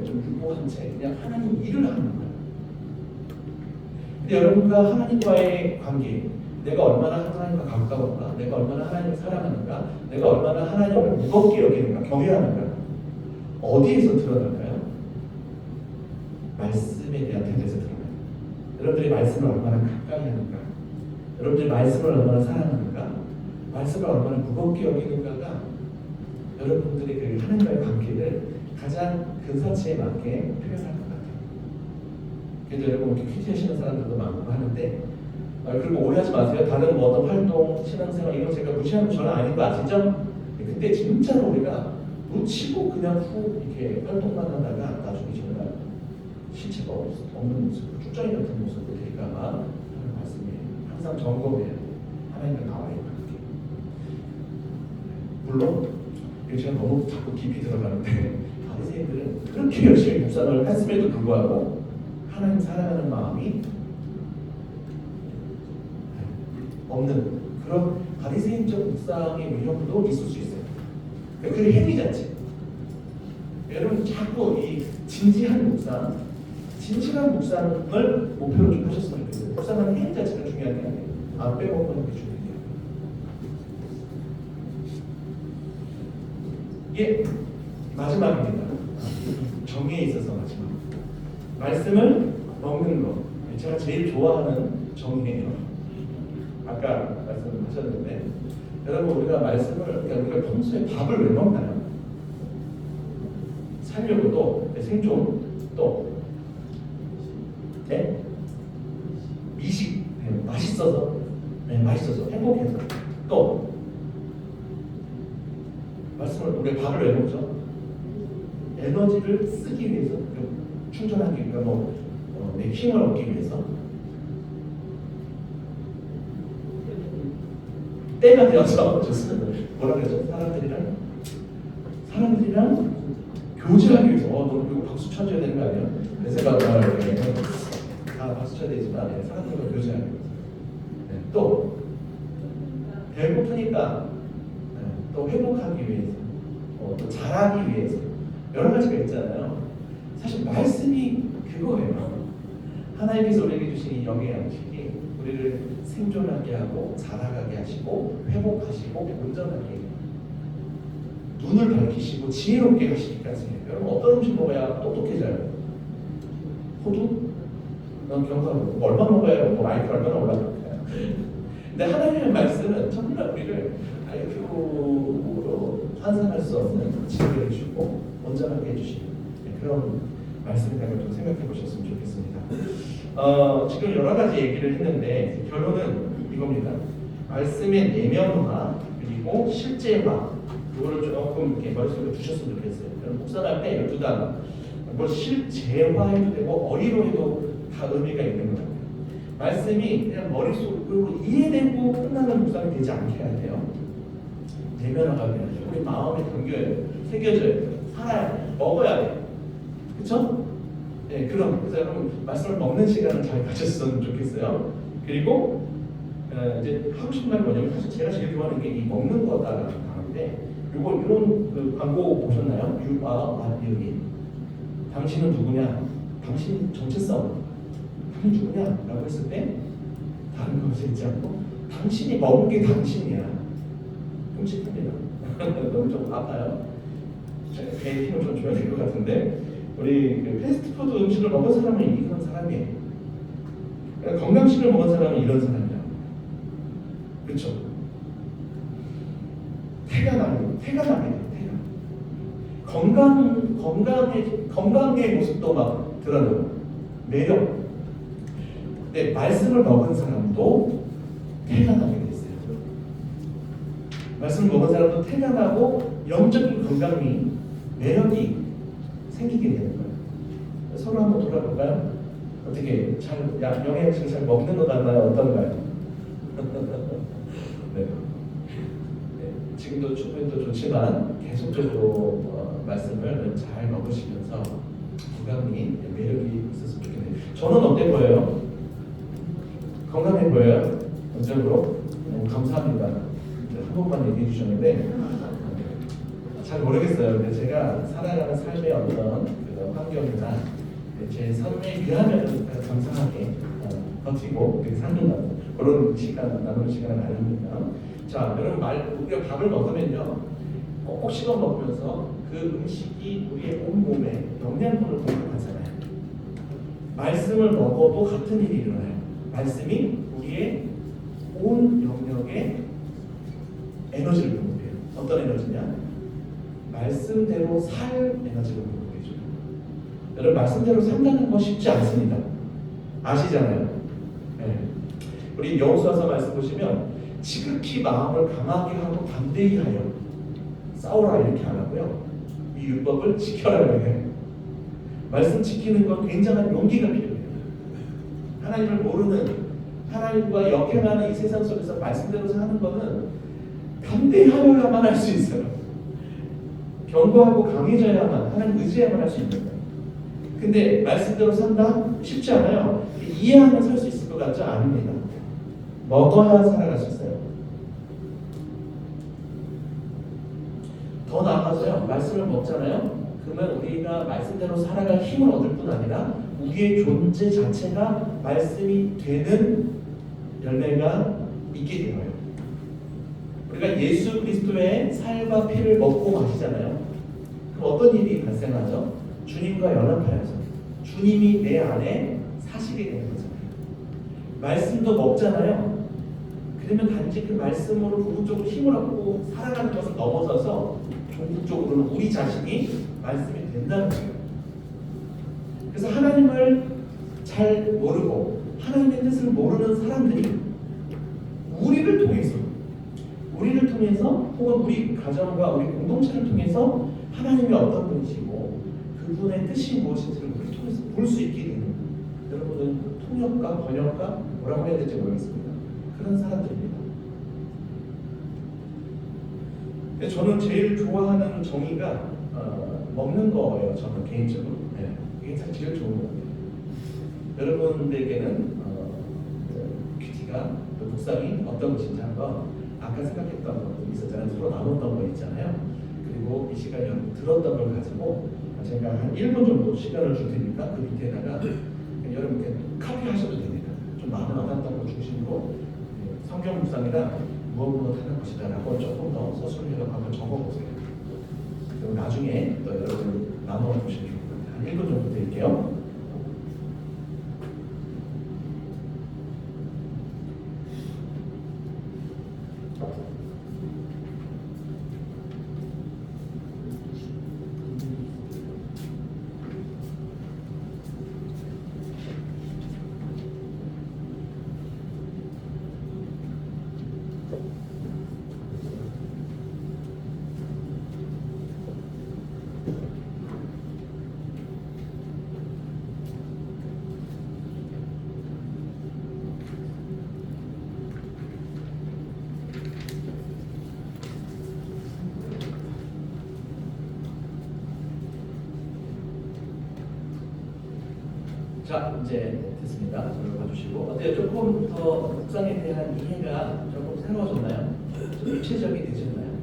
좀 유보한 채 그냥 하나님 일을 하는 거예요. 근데 여러분과 하나님과의 관계, 내가 얼마나 하나님과 가까운가, 내가 얼마나 하나님을 사랑하는가, 내가 얼마나 하나님을 무겁게 여기는가, 경외하는가, 어디에서 드러날까요? 말씀에 대한 태도에서 드러나요. 여러분들이 말씀을 얼마나 가까이 하는가, 여러분들이 말씀을 얼마나 사랑하는가, 말씀을 얼마나 무겁게 여기는가가 여러분들의 그 하나님과의 관계를 가장 근사치에 맞게 표현할 것 같아요. 그래도 여러분 이렇게 퀴즈 하시는 사람들도 많고 하는데 그리고 오해하지 마세요. 다른 뭐 어떤 활동, 신앙생활 이런 거 제가 무시하는 거 저는 아닌 거 아시죠? 근데 진짜로 우리가 놓치고 그냥 훅 이렇게 활동만 하다가 나중에 정말 실체가 없는 모습, 쭉정이 같은 모습으로 될까봐 하는 말씀이에요. 항상 점검해야 돼요. 하나님과 나와의 관계. 물론 제가 너무 자꾸 깊이 들어가는데 바리새인들은 그렇게 열심히 묵상을 했음에도 불구하고 하나님 사랑하는 마음이 없는 그런 바리새인적 묵상의 위험도 있을 수 있어요. 그 행위 자체. 여러분 자꾸 이 진지한 묵상, 진실한 묵상을 목표로 좀 하셨으면 좋겠어요. 묵상하는 행위 자체가 중요한 게 아니에요. 안 빼먹는 게 중요해요. 이게 마지막입니다. 정의에 있어서 마지막. 말씀을 먹는 거. 제가 제일 좋아하는 정의예요. 아까 말씀하셨는데 여러분 우리가 말씀을 그러니까 우리가 평소에 밥을 왜 먹나요? 살려고 또 생존 또 네? 미식 네, 맛있어서 맛있어서 행복해서 또 말씀을 우리 밥을 왜 먹죠? 에너지를 쓰기 위해서 충전하기 위해서 내 힘을 얻기 위해서 때가 되어서 좋습니다. 뭐라 그러죠? 사람들이랑 교제하기 위해서 너 이거 박수 쳐줘야 되는 거 아니에요? 내 생각은 다 박수 쳐야 되지만 사람들과 교제하기 위해서 또 배고프니까 또 회복하기 위해서 또 잘하기 위해서 여러 가지가 있잖아요. 사실 말씀이 그거예요. 하나님께서 우리에게 주신 이 영의 양식이 우리를 생존하게 하고 자라가게 하시고 회복하시고 온전하게 눈을 밝히시고 지혜롭게 하시기까지 해요. 여러분 어떤 음식 먹어야 똑똑해져요? 호두? 넌 경상도 얼마 먹어야 IQ 얼마나 올라갈까요? 근데 하나님의 말씀은 정말 우리를 IQ로 환산할 수 없는 지혜를 주고 온전하게 해주시는 그런 말씀이라고 좀 생각해 보셨으면 좋겠습니다. 지금 여러 가지 얘기를 했는데 결론은 이겁니다. 말씀의 내면화 그리고 실제화 이거를 조금 이렇게 머릿속에 두셨으면 좋겠어요. 목사님한테 12단 뭐 실제화해도 되고 어휘로 해도 다 의미가 있는 것 같아요. 말씀이 그냥 머릿속으로 이해되고 끝나는 묵상이 되지 않게 해야 돼요. 내면화가 돼야죠. 우리 마음에 담겨야 돼요. 새겨져야 돼요. 살아야 돼요. 먹어야 돼요. 그렇죠? 네, 그래서 여러분 말씀을 먹는 시간을 잘 가졌으면 좋겠어요. 그리고 이제 하고 싶은 말이 뭐냐면 사실 제가 제일 좋아하는 게 이 먹는 거다라는 단어인데 이런 그 광고 보셨나요? You are what you eat. 당신은 누구냐? 당신 정체성 당신 누구냐라고 했을 때 다른 것을 잊지 않고 당신이 먹은 게 당신이야. 끔찍합니다. 너무 좀 아파요. 배에 힘을 좀 줘야 될 것 같은데 우리 그 패스트푸드 음식을 먹은 사람은 이런 사람이에요. 건강식을 먹은 사람은 이런 사람이야. 그렇죠? 태가 나게 돼요. 건강의 모습도 막 드러나고 매력. 근데 말씀을 먹은 사람도 태가 나게 됐어요. 말씀을 먹은 사람도 태가 나고 영적인 건강이 매력이 생기게 되는 거예요. 서로 한번 돌아볼까요? 어떻게 잘 영양식 잘 먹는 것 같나요? 어떤가요? 네. 지금도 충분히도 좋지만 계속적으로 말씀을 잘 먹으시면서 건강이 매력이 있었으면 좋겠네요. 저는 어때 보여요? 건강해 보여요? 전적으로 감사합니다. 한 번만 얘기해 주셨는데 잘 모르겠어요. 근데 제가 살아가는 삶의 어떤 그 환경이나 제 삶의 위하면 감사하게 버티고 이렇게 사는 그런 시간 나누는 시간을 가집니다. 자, 여러분 우리가 밥을 먹으면요 꼭 씹어 먹으면서 그 음식이 우리의 온 몸에 영양분을 공급하잖아요. 말씀을 먹어도 같은 일이 일어나요. 말씀이 우리의 온 영역에 에너지를 공급해요. 어떤 에너지냐? 말씀대로 살 에너지를 공급해줘요. 여러분 말씀대로 산다는 거 쉽지 않습니다. 아시잖아요. 네. 우리 여호수아서 말씀 보시면 지극히 마음을 강하게 하고 담대히 하여 싸우라 이렇게 안 하고요. 이 율법을 지켜라 그래요. 말씀 지키는 건 굉장한 용기가 필요해요. 하나님을 모르는 하나님과 역행하는 이 세상 속에서 말씀대로 사는 거는 담대히 하여야만 할 수 있어요. 견고하고 강해져야만 하나님 의지해야만 할 수 있는 거예요. 근데 말씀대로 산다? 쉽지 않아요. 이해하면 살 수 있을 것 같죠? 아닙니다. 먹어야 살아갈 수 있어요. 더 나아가서요. 말씀을 먹잖아요. 그러면 우리가 말씀대로 살아갈 힘을 얻을 뿐 아니라 우리의 존재 자체가 말씀이 되는 열매가 있게 되어요. 우리가 예수 그리스도의 살과 피를 먹고 마시잖아요. 그럼 어떤 일이 발생하죠? 주님과 연합하여서 주님이 내 안에 사시게 되는 거잖아요. 말씀도 먹잖아요. 그러면 단지 그 말씀으로 궁극적으로 힘을 얻고 살아가는 것을 넘어서서 궁극적으로는 우리 자신이 말씀이 된다는 거예요. 그래서 하나님을 잘 모르고 하나님의 뜻을 모르는 사람들이 우리를 통해서 혹은 우리 가정과 우리 공동체를 통해서 하나님이 어떤 분이시고 그분의 뜻이 무엇인지를 우리 통해서 볼 수 있게 되는, 여러분은 통역가, 번역가, 뭐라고 해야 될지 모르겠습니다. 그런 사람들입니다. 저는 제일 좋아하는 정의가 먹는 거예요. 저는 개인적으로. 네, 이게 참 제일 좋은 것 같아요. 여러분들에게는 큐티가 또 묵상이 어떤 것인지 한번 아까 생각했던 것도 있었잖아요. 서로 나눴던 거 있잖아요. 그리고 이 시간 여러분 들었던 걸 가지고 제가 한 1분 정도 시간을 줄 테니까 그 밑에다가 여러분 카피 하셔도 됩니다. 좀 마음에 와닿던 거 중심으로 성경 묵상이라 무엇 하는 것이다 라고 조금 더 서술해서 한번 적어보세요. 그리고 나중에 또 여러분 나눠 보시면 좋을 것 같아요. 한 1분 정도 드릴게요. 자, 이제 됐습니다. 저를 봐주시고 어때요? 조금 더 묵상에 대한 이해가 조금 새로워졌나요? 좀 입체적이 되셨나요?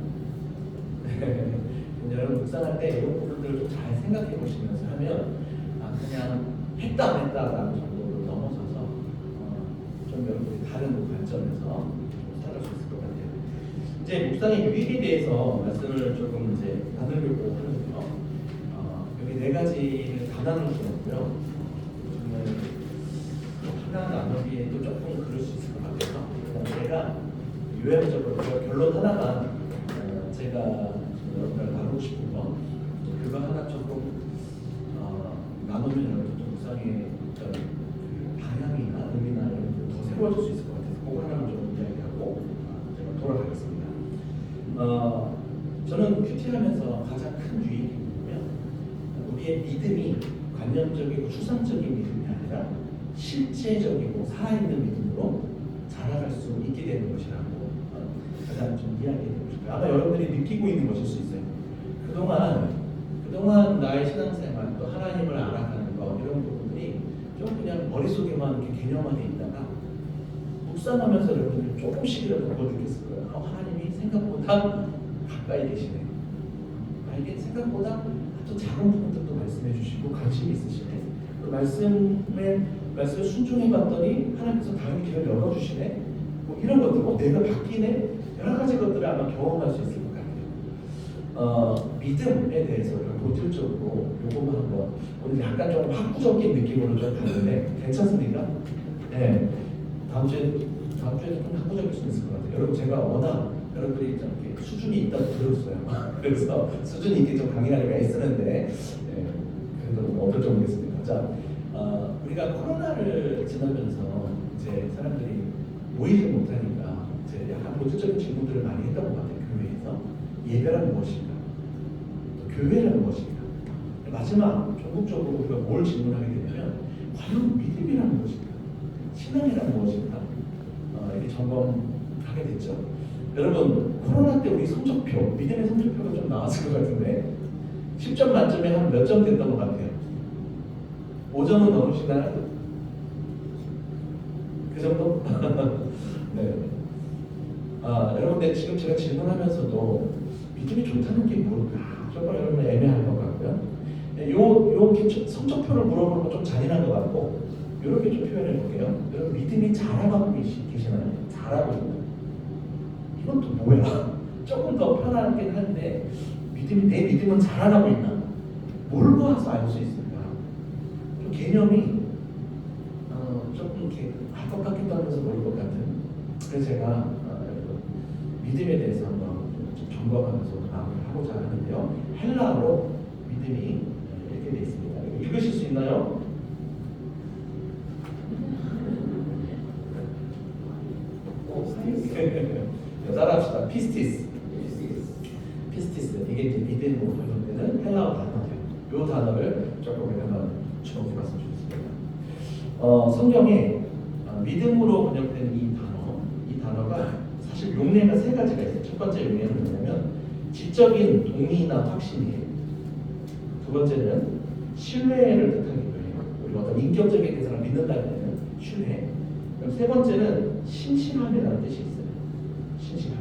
여러분 묵상할 때 이런 부분들을 좀 잘 생각해 보시면서 하면 그냥 했다 안 했다라는 정도로 넘어서서 좀 여러분이 다른 관점에서 살아갈 수 있을 것 같아요. 이제 묵상의 유익에 대해서 말씀을 조금 이제 나누려고 하는데요. 여기 네 가지를 다 나눌 수 없고요. 하나 나누기에도 조금 그럴 수 있을 것 같아서 제가 요약적으로 결론 하나만 제가 여러분들 나누고 싶은 거 그거 하나 조금 나누면 여러분들 묵상의 어떤 그 방향이나 의미나 이런 더 새로워질 수 있을 것 같아서 그거 하나만 좀 이야기하고 제가 돌아가겠습니다. 저는 큐티하면서 가장 큰 유익이 뭐냐면 우리의 믿음이 관념적이고 추상적인 믿음이 아니라 실제적이고 살아있는 믿음으로 자라갈 수 있게 되는 것이라고 가장 좀 이야기해드리고 싶어요. 아마 여러분들이 느끼고 있는 것일 수 있어요. 그동안 나의 신앙생활 또 하나님을 알아가는 것 이런 부분들이 좀 그냥 머릿속에만 이렇게 개념화되어 있다가 묵상하면서 여러분들이 조금씩이라도 그걸 느꼈을 거예요. 하나님이 생각보다 가까이 계시네. 이게 생각보다 또 작은 부분들도 말씀해 주시고 관심이 있으시네. 그 말씀을 순종해 봤더니 하나님께서 다른 길을 열어주시네. 뭐 이런 것들, 내가 바뀌네. 여러 가지 것들을 아마 경험할 수 있을 것 같아요. 믿음에 대해서 본질적으로 요것만 한번 오늘 약간 좀 학구적인 느낌으로 좀 가는데 괜찮습니까? 네. 다음 주에도 좀 학구적일 수 있을 것 같아요. 여러분 제가 워낙 여러분들이 좀 이렇게 수준이 있다고 들었어요. 그래서 수준 있게 좀 강의하려고 애쓰는데 네. 그래도 어떨지 모르겠습니다. 자, 우리가 코로나를 지나면서 이제 사람들이 모이지 못하니까 이제 약간 본질적인 질문들을 많이 했던 것 같아요. 교회에서 예배란 무엇인가, 또 교회란 무엇인가. 마지막 전국적으로 우리가 뭘 질문하게 되냐면 과연 믿음이란 무엇인가, 신앙이란 무엇인가 이렇게 점검하게 됐죠. 여러분 코로나 때 우리 성적표, 믿음의 성적표가 좀 나왔을 것 같은데 10점 만점에 한 몇 점 됐던 것 같아요? 5점은 넘으시나요? 그 정도? 네. 여러분들 지금 제가 질문하면서도 믿음이 좋다는 게 뭘까? 정말 여러분 애매할 것 같고요. 요 성적표를 물어보는 건 좀 잔인한 것 같고 이렇게 좀 표현해 볼게요. 여러분 믿음이 자라가고 계시나요? 자라고 있나요? 이건 또 뭐야? 조금 더 편하긴 한데 내 믿음은 자라나고 있나? 뭘 봐서 알 수 있을까? 좀 개념이 조금 이렇게 할 것 같기도 하면서 모를 것 같은. 그래서 제가 믿음에 대해서 한번 좀 점검하면서 마무리를 하고자 하는데요. 헬라어로 믿음이 이렇게 되어 있습니다. 읽으실 수 있나요? 따라합시다. 피스티스. 피스티스. 이게 이제 믿음으로 번역되는 헬라어 단어예요. 이 단어를 조금 한번 주목해 봤으면 좋겠습니다. 성경에 믿음으로 번역되는 이 단어가 사실 용례가 세 가지가 있어요. 첫 번째 용례는 뭐냐면 지적인 동의나 확신이에요. 두 번째는 신뢰를 뜻하기도 해요. 우리가 어떤 인격적인 대상을 믿는다는 데는 신뢰. 그럼 세 번째는 신실함이라는 뜻이 있어요. 신실함.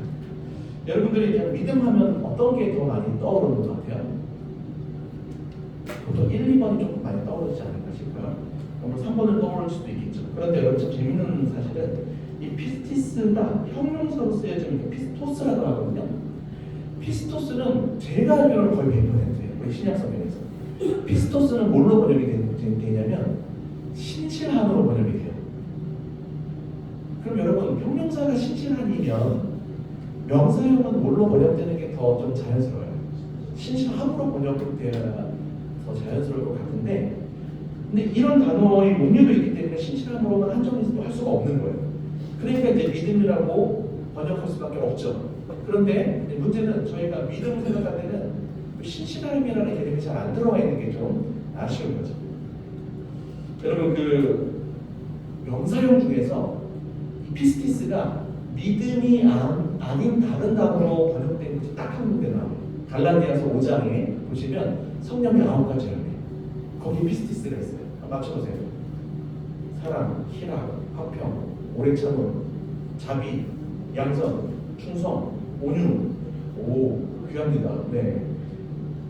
여러분들이 그냥 믿음하면 어떤 게 더 많이 떠오르는 것 같아요? 보통 1, 2번이 조금 많이 떠오르지 않을까 싶어요. 그럼 3번을 떠오를 수도 있겠죠. 그런데 여러분 참 재밌는 사실은 이 피스티스가 형용사로 쓰여지는 피스토스라고 하거든요. 피스토스는 제가 알기로는 거의 100%예요. 우리 신약 성경에서. 피스토스는 뭘로 번역이 되냐면 신실함으로 번역이 돼요. 그럼 여러분 형용사가 신실함이면 명사형은 뭘로 번역되는 게 더 좀 자연스러워요. 신실함으로 번역되어야 더 자연스러울 것 같은데, 근데 이런 단어의 문유도 있기 때문에 신실함으로만 한정해서 할 수가 없는 거예요. 그러니까 이제 믿음이라고 번역할 수밖에 없죠. 그런데 문제는 저희가 믿음을 생각할 때는 신실함이라는 개념이 잘 안 들어가 있는 게 좀 아쉬운 거죠. 여러분 그 명사형 중에서 이 피스티스가 믿음이 아닌 다른 단어로 번역된 것이 딱 한 군데 나와요. 갈라디아서 5장에 보시면 성령의 9가지 열매, 거기 피스티스가 있어요. 맞춰보세요. 사랑, 희락, 화평, 오래 참음, 자비, 양선, 충성, 온유. 오, 귀합니다. 네.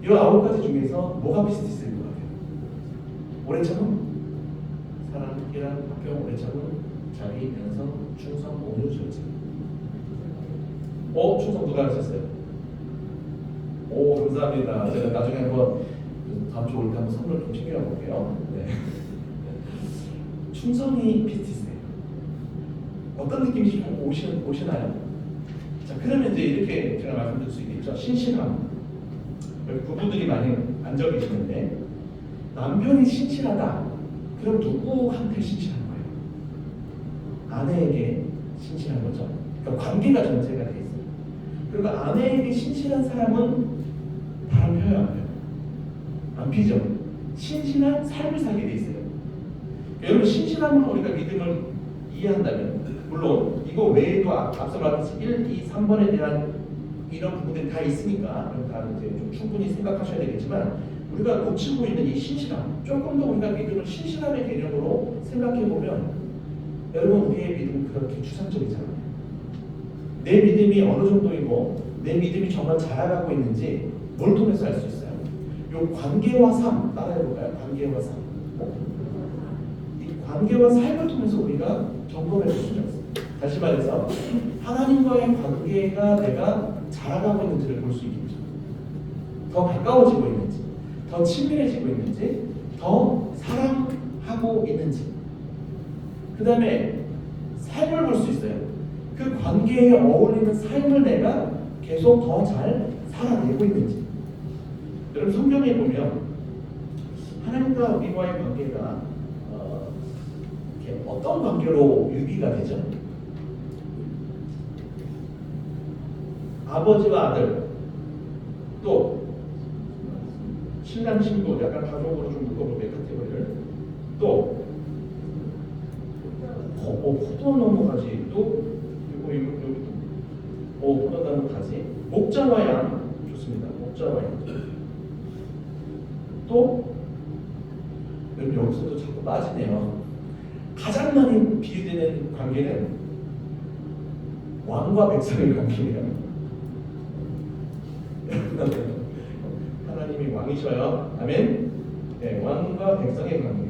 이 9가지 중에서 뭐가 피스티스일 것 같아요? 오래 참음, 사랑, 희락, 화평, 오래 참음, 자비, 양선, 충성, 온유, 절제. 충성 누가 하셨어요? 오, 감사합니다. 제가 나중에 한번 다음 주 올 때 한번 선물 좀 챙겨 볼게요. 네. 충성이 피스티스예요. 어떤 느낌이 좀 오시나요? 자, 그러면 이제 이렇게 제가 말씀드릴 수 있겠죠. 신실함. 여기 부부들이 많이 앉아 계시는데 남편이 신실하다. 그럼 누구한테 신실한 거예요? 아내에게 신실한 거죠. 그러니까 관계가 전체가 돼 있어요. 그리고 아내에게 신실한 사람은 바람 펴요, 안 펴요? 안 피죠. 신실한 삶을 살게 돼 있어요. 여러분 신실함으로 우리가 믿음을 이해한다면, 물론 이거 외에도 앞서 말했듯이 1, 2, 3번에 대한 이런 부분들이 다 있으니까 다 이제 좀 충분히 생각하셔야 되겠지만, 우리가 놓치고 있는 이 신실함, 조금 더 우리가 믿음을 신실함의 개념으로 생각해 보면, 여러분 우리의 믿음은 그렇게 추상적이잖아요. 내 믿음이 어느 정도이고 내 믿음이 정말 자라가고 있는지 뭘 통해서 알 수 있어요? 이 관계와 삶 따라해볼까요? 관계와 삶. 이 관계와 삶을 통해서 우리가 점검해 볼 수가 있어요. 다시 말해서 하나님과의 관계가 내가 자라가고 있는지를 볼 수 있겠죠. 더 가까워지고 있는지, 더 친밀해지고 있는지, 더 사랑하고 있는지. 그 다음에 삶을 볼 수 있어요. 그 관계에 어울리는 삶을 내가 계속 더 잘 살아내고 있는지. 여러분 성경에 보면 하나님과 우리와의 관계가 어떤 관계로 유기가 되죠? 아버지와 아들, 또 신랑 신부, 약간 가족으로 좀 묶어볼게요, 카테고리를. 또 포도나무가지, 또 포도나무가지, 목자와 양. 좋습니다. 목자와 양. 또 여기서도 자꾸 빠지네요. 가장 많이 비유되는 관계는 왕과 백성의 관계예요. 하나님이 왕이셔요. 아멘. 네, 왕과 백성의 관계.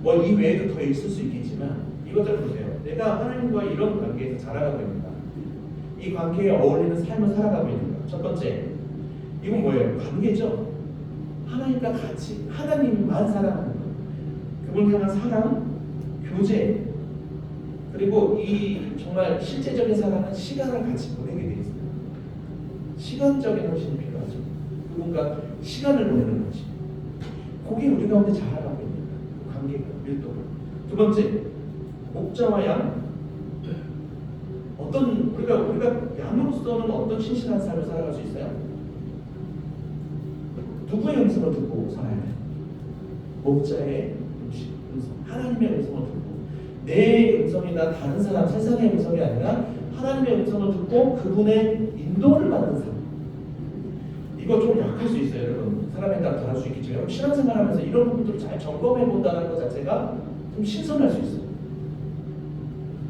뭐 이 외에도 더 있을 수 있겠지만 이것들 보세요. 내가 하나님과 이런 관계에서 자라가고 있는가? 이 관계에 어울리는 삶을 살아가고 있는가? 첫 번째, 이건 뭐예요? 관계죠. 하나님과 같이 하나님만 사랑하는 것, 그분 향한 사랑, 교제, 그리고 이 정말 실제적인 사랑은 시간을 같이 보내게 돼 있어요. 시간적인 헌신이 필요하죠. 그분과 시간을 보내는 거지. 그게 우리 가운데 자라가고 있는 거야. 그 관계가 밀도가. 두 번째, 목자와 양. 어떤 우리가 양으로서는 어떤 신실한 삶을 살아갈 수 있어요? 누구의 음성을 듣고 살아야 돼? 목자의 음성, 하나님의 음성을 듣고 내 음성이나 다른 사람, 세상의 음성이 아니라 하나님의 음성을 듣고 그분의 인도를 받는 삶. 이거 좀 약할 수 있어요, 여러분. 사람에 따라 다를 수 있겠지만 신앙생활하면서 이런 부분들을 잘 점검해 본다는 것 자체가 좀 신선할 수 있어요.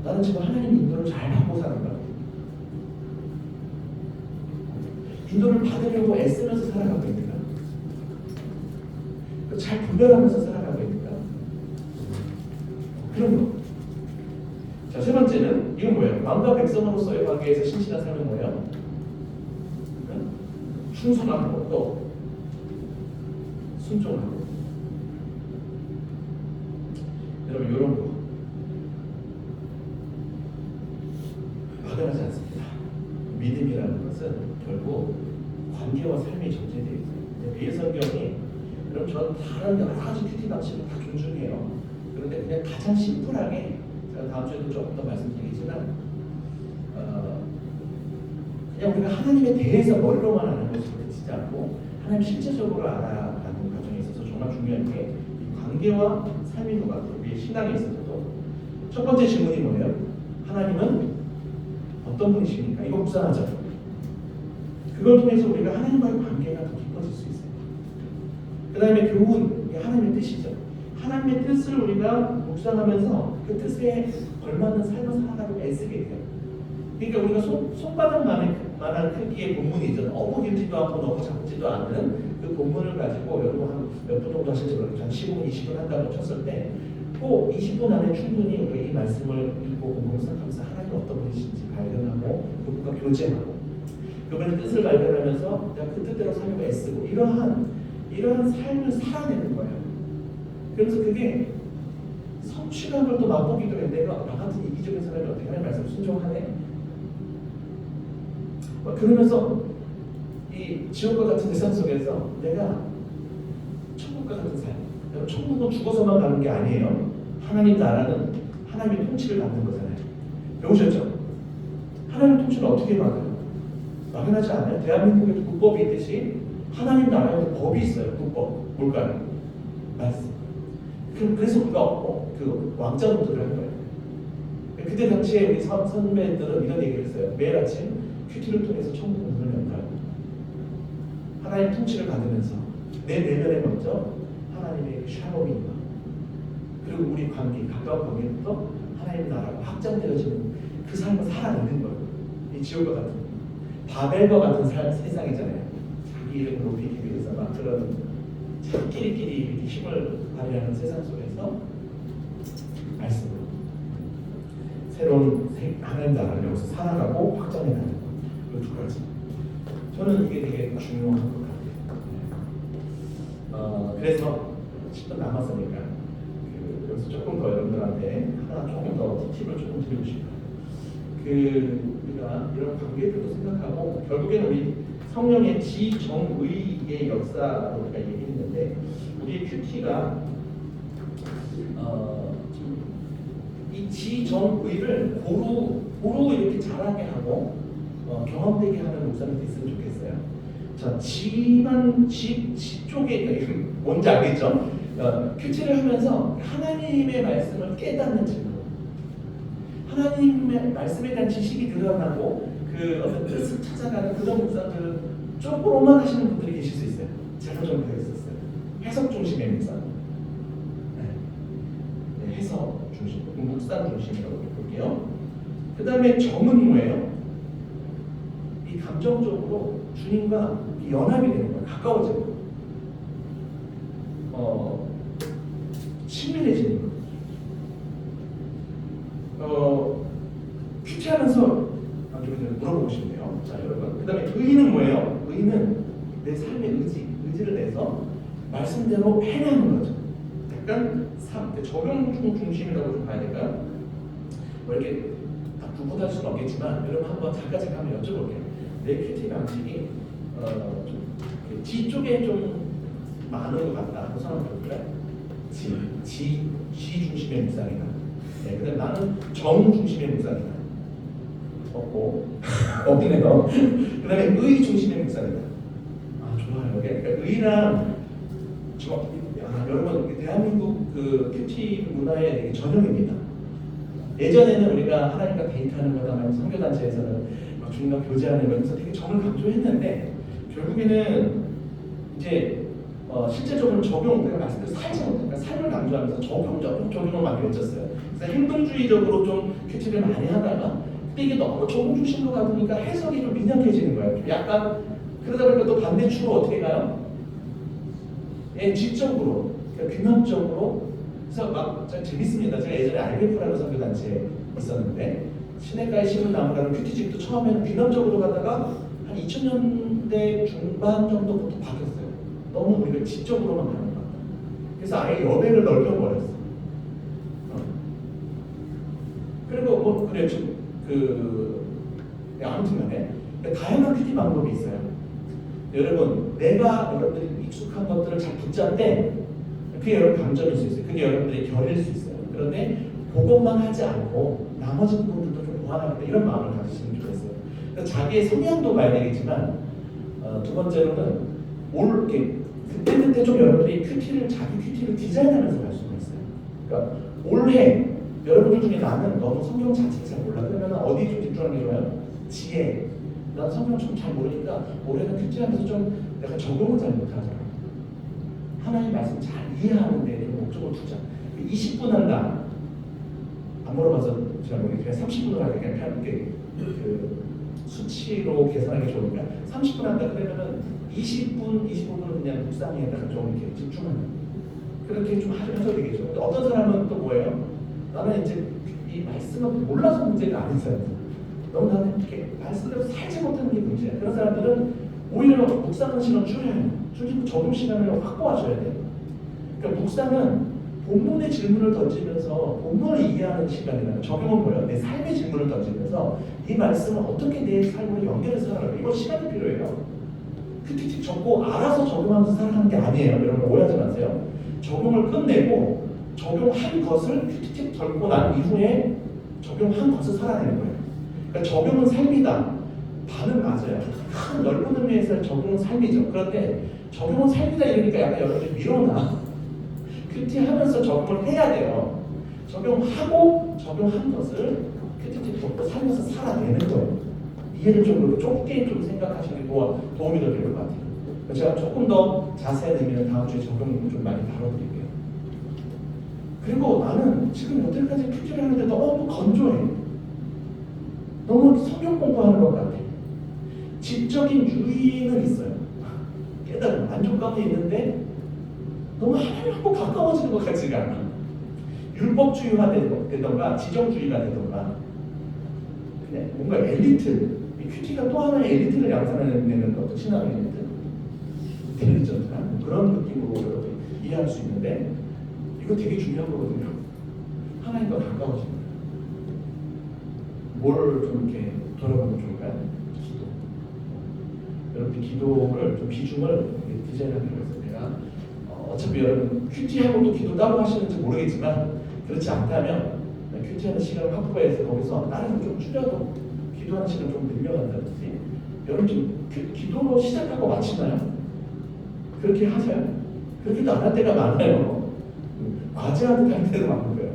나는 지금 하나님의 인도를 잘 받고 사는 거야. 인도를 받으려고 애쓰면서 살아가고 있는가? 잘 분별하면서 살아가고 있는가? 그런 거. 자, 세 번째는 이건 뭐예요? 왕과 백성으로서의 관계에서 신실한 삶은 뭐예요? 충성하고 또 순종하고. 여러분 이런 거 막연하지 않습니다. 믿음이라는 것은 결국 관계와 삶이 전제되어 있어요. 매일 성경이 여러분 저는 다른 여러 가지 큐티 방식을 다 존중해요. 그런데 그냥 가장 심플하게 제가 다음 주에도 조금 더 말씀드리지만 그냥 우리가 하나님에 대해서 머리로만 아는 것을 그치지 않고 하나님 실제적으로 알아가는 과정에 있어서 정말 중요한 게 이 관계와 삶인 것 같아요. 우리의 신앙에 있어서도 첫 번째 질문이 뭐예요? 하나님은 어떤 분이십니까? 이거 묵상하자. 그걸 통해서 우리가 하나님과의 관계가 더 깊어질 수 있어요. 그 다음에 교훈, 이게 하나님의 뜻이죠. 하나님의 뜻을 우리가 묵상하면서 그 뜻에 걸맞는 삶을 살아가려고 애쓰게 돼요. 그러니까 우리가 손바닥만한 크기의 본문이죠. 너무 길지도 않고 너무 작지도 않은 그 본문을 가지고 여러분 한 몇 분 정도 하실지 모르겠지만 15분, 20분 한다고 쳤을 때 꼭 20분 안에 충분히 우리가 이 말씀을 읽고 공부하면서 하나님 어떤 분이신지 발견하고 그분과 교제하고 그분의 뜻을 발견하면서 내가 그 뜻대로 살려고 애쓰고 이러한 삶을 살아내는 거예요. 그래서 그게 성취감을 또 맛보기도 해. 내가 나 같은 이기적인 사람이 어떻게 하나님 말씀 순종하네. 그러면서 이 지옥과 같은 세상 속에서 내가 천국과 같은 삶. 천국은 죽어서만 가는 게 아니에요. 하나님 나라는 하나님의 통치를 받는 거잖아요. 배우셨죠? 하나님 통치를 어떻게 받아요? 막연하지 않아요? 대한민국에도 국법이 있듯이 하나님 나라에도 법이 있어요. 국법. 뭘까요? 말씀. 그래서 우리가 그 왕자노릇을 하는 거예요. 그때 당시에 우리 선배들은 이런 얘기를 했어요. 매일 아침 큐티를 통해서 천국 문을 연다고. 하나님 통치를 받으면서 내 내면에 먼저 하나님의 샬롬이 임하. 그리고 우리 관계, 가까운 관계부터 하나님 나라가 확장되어지는 그 삶을 살아내는 거예요. 이 지옥과 같은 바벨과 같은 세상이잖아요. 자기 이름을 높이기 위해서 막 그런 자기끼리 힘을 발휘하는 세상 속에서 말씀으로 새로운 하나님 나라를 여기서 살아가고 확장해 나가는 것. 이 두 가지. 저는 이게 되게 중요한 것 같아요. 그래서 10분 남았으니까 여기서 조금 더 여러분들한테 하나 조금 더 팁을 조금 드리고 싶어요. 우리가 이런 관계들도 생각하고 결국에는 우리 성령의 지정의의 역사로 우리가 얘기했는데 우리의 큐티가 이 지정의를 고루 이렇게 자라게 하고 경험되게 하는 목사님 됐으면 좋겠어요. 자, 집 쪽에 뭔지 알겠죠? 큐티를 하면서 하나님의 말씀을 깨닫는 질문. 하나님의 말씀에 대한 지식이 늘어나고 그 어떤 뜻을 찾아가는 그런 목사들 쪽으로만 하시는 분들이 계실 수 있어요. 제가 좀 그랬었어요. 해석 중심의 목사. 네, 해석 중심, 묵상 중심이라고 볼게요. 그 다음에 정은 뭐예요? 이 감정적으로 주님과 연합이 되는 거예요. 가까워지는 거예요. 친밀해지는 거예요. 큐티하면서 물어보고 싶네요. 자, 여러분. 그 다음에 의는 뭐예요? 의는 내 삶의 의지를 내서 말씀대로 해내는 거죠. 약간 적용 중심이라고 좀 봐야 될까요? 뭐 이렇게 다 구분할 수는 없겠지만 여러분 한번 잠깐 한번 여쭤볼게요. 내 큐티 방식이 좀 뒤쪽에 좀 많은 것 같다. 그 사람 볼까요? 지 중심의 묵상이다. 네, 근데 나는 정 중심의 묵상이다. 없네요. 그다음에 의 중심의 묵상이다. 아 좋아요. 그러니까 의랑 여러분 대한민국 그 큐티 문화의 되게 전형입니다. 예전에는 우리가 하나님과 데이트하는 거다 말고 선교단체에서는 주님과 교제하는 거면서 되게 정을 강조했는데 결국에는 이제 실제적으로 적용, 내가 말씀드린 그러니까 삶을 강조하면서 적용을 많이 외쳤어요. 그래서 행동주의적으로 좀 큐티를 많이 하다가 근데 이게 너무 적용 중심으로 가보니까 해석이 좀 빈약해지는 거예요. 좀 약간 그러다 보니까 또 반대축으로 어떻게 가요? 예, 지적으로, 그러니까 균형적으로. 그래서 막 재밌습니다. 제가 예전에 RBF라는 선교단체에 있었는데 시내가에 심은 나무라는 큐티집도 처음에는 균형적으로 가다가 한 2000년대 중반 정도부터 바뀌었어요. 너무 우리가 지적으로만 가는 것 같다. 그래서 아예 여백을 넓혀버렸어. 그리고 뭐 그래 좀 아무튼간에 다양한 큐티 방법이 있어요. 여러분 내가 여러분들이 익숙한 것들을 잘 붙잡을 때 그게 여러분 강점일 수 있어요. 그게 여러분들의 결일 수 있어요. 그런데 그것만 하지 않고 나머지 부분들도 좀 보완하겠다 이런 마음을 가지시면 좋겠어요. 그래서 자기의 성향도 봐야 되겠지만 두 번째로는 이렇게 그때 좀 여러분들이 자기 큐티를 디자인하면서 갈 수가 있어요. 그러니까 올해 여러분들 중에 나는 너무 성경 자체를 잘 몰라. 그러면 어디 좀 집중하는 게 좋아요? 지혜. 난 성경 좀 잘 모르니까 올해는 큐티하면서 좀 내가 적용을 잘 못하잖아. 하나님 말씀 잘 이해하는 데 목적을 두자. 20분 한다. 안 물어봐서 제가 모르겠지만 30분으로 하게 그냥 편하게 그 수치로 계산하기 좋으니까 30분 한다 그러면은 20분, 25분은 그냥 묵상에다가 좀 이렇게 집중하는 그렇게 좀 하셔도 되겠죠. 근데 어떤 사람은 또 뭐예요? 나는 이제 이 말씀을 몰라서 문제가 아닌 사람. 너무 나는 이렇게 말씀대로 살지 못하는 게 문제야. 그런 사람들은 오히려 묵상하는 시간을 줄이고 적용 시간을 확보하셔야 돼요. 그러니까 묵상은 본문의 질문을 던지면서 본문을 이해하는 시간이라는 적용은 뭐예요? 내 삶의 질문을 던지면서 이 말씀을 어떻게 내 삶으로 연결해서 살아가요? 이건 시간이 필요해요. 틱틱틱 적고 알아서 적용하면서 살아가는 게 아니에요. 여러분 오해하지 마세요. 적용을 끝내고 적용한 것을 틱틱틱 덜고 난 이후에 적용한 것을 살아내는 거예요. 그러니까 적용은 삶이다. 반은 맞아요. 큰 넓은 의미에서 적용은 삶이죠. 그런데 적용은 삶이다 이러니까 약간 여러분들이 밀어놔. 큐티하면서 적용을 해야 돼요. 적용하고 적용한 것을 큐티틱 덮고 살면서 살아내는 거예요. 이해를 좀 좁게 좀 생각하시는 게 도움이 될 것 같아요. 제가 조금 더 자세한 의미는 다음 주에 적용을 좀 많이 다뤄드릴게요. 그리고 나는 지금 여태까지 큐티를 하는데 너무 건조해. 너무 성경 공부하는 것 같아. 지적인 유의는 있어요. 깨달음, 만족감이 있는데 너무 하나님하고 가까워지는 것 같지가 않아. 율법주의가 되던가 지정주의가 되던가 그냥 뭔가 엘리트, 이 큐티가 또 하나의 엘리트를 양산해내는 것도 신앙의 엘리트, 인텔리전트한 그런 느낌으로 여러분 이해할 수 있는데 이거 되게 중요한 거거든요. 하나님과 가까워지는 거예요. 뭘 좀 이렇게 돌아보면 좋을까요? 기도. 여러분 기도를 좀 비중을 디자인하는 거예요. 내가 어차피 여러분 큐티하고도 기도 따로 하시는지 모르겠지만 그렇지 않다면 큐티하는 시간을 확보해서 거기서 나름 좀 줄여도 기도하는 시간 좀 늘려간다든지 여러분 좀 기도로 시작하고 마치나요? 그렇게 하세요? 그렇게도 안 할 때가 많아요. 과제하듯 할 때도 많은 거예요.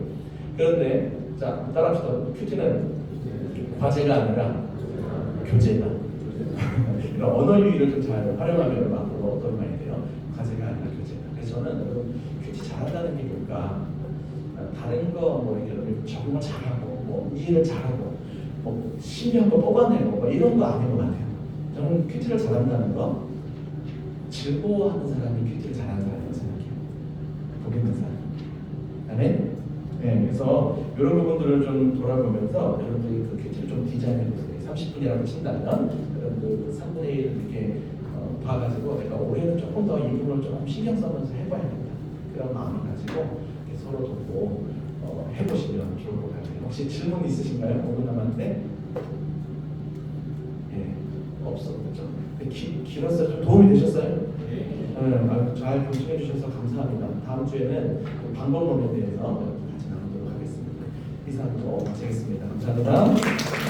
그런데 자 따라합시다. 큐티는 과제가 아니라 교제다. 이런 언어 유희를 좀 잘 활용하면 앞으로 어떤 말이 돼요? 과제가 아니라 교제다. 그래서 저는 여러분 큐티 잘한다는 게 뭘까? 다른 거 뭐 이렇게 적응을 잘하고 뭐 이해를 잘하고 뭐 심리한 거 뽑아내고 뭐 이런 거 아닌 것 같아요. 저는 큐티를 잘한다는 거 즐거워하는 사람이 큐티를 잘하는 사람이라고 생각해요. 보겠는 사람. 그다음에 네, 그래서 이런 부분들을 좀 돌아보면서 여러분들이 그 큐티를 좀 디자인해보세요. 30분이라고 친다면 여러분들 3분의 1을 이렇게 봐가지고 내가 올해는 조금 더 이 부분을 좀 신경 써면서 해봐야겠다. 그런 마음을 가지고 서로 돕고 해보시면 좋을 것 같아요. 혹시 질문 있으신가요? 5분 남았는데. 예. 없었죠. 근데 길었어요. 좀 도움이 되셨어요? 네, 잘 경청해 주셔서 감사합니다. 다음 주에는 그 방법론에 대해서 같이 나누도록 하겠습니다. 이상으로 마치겠습니다. 감사합니다.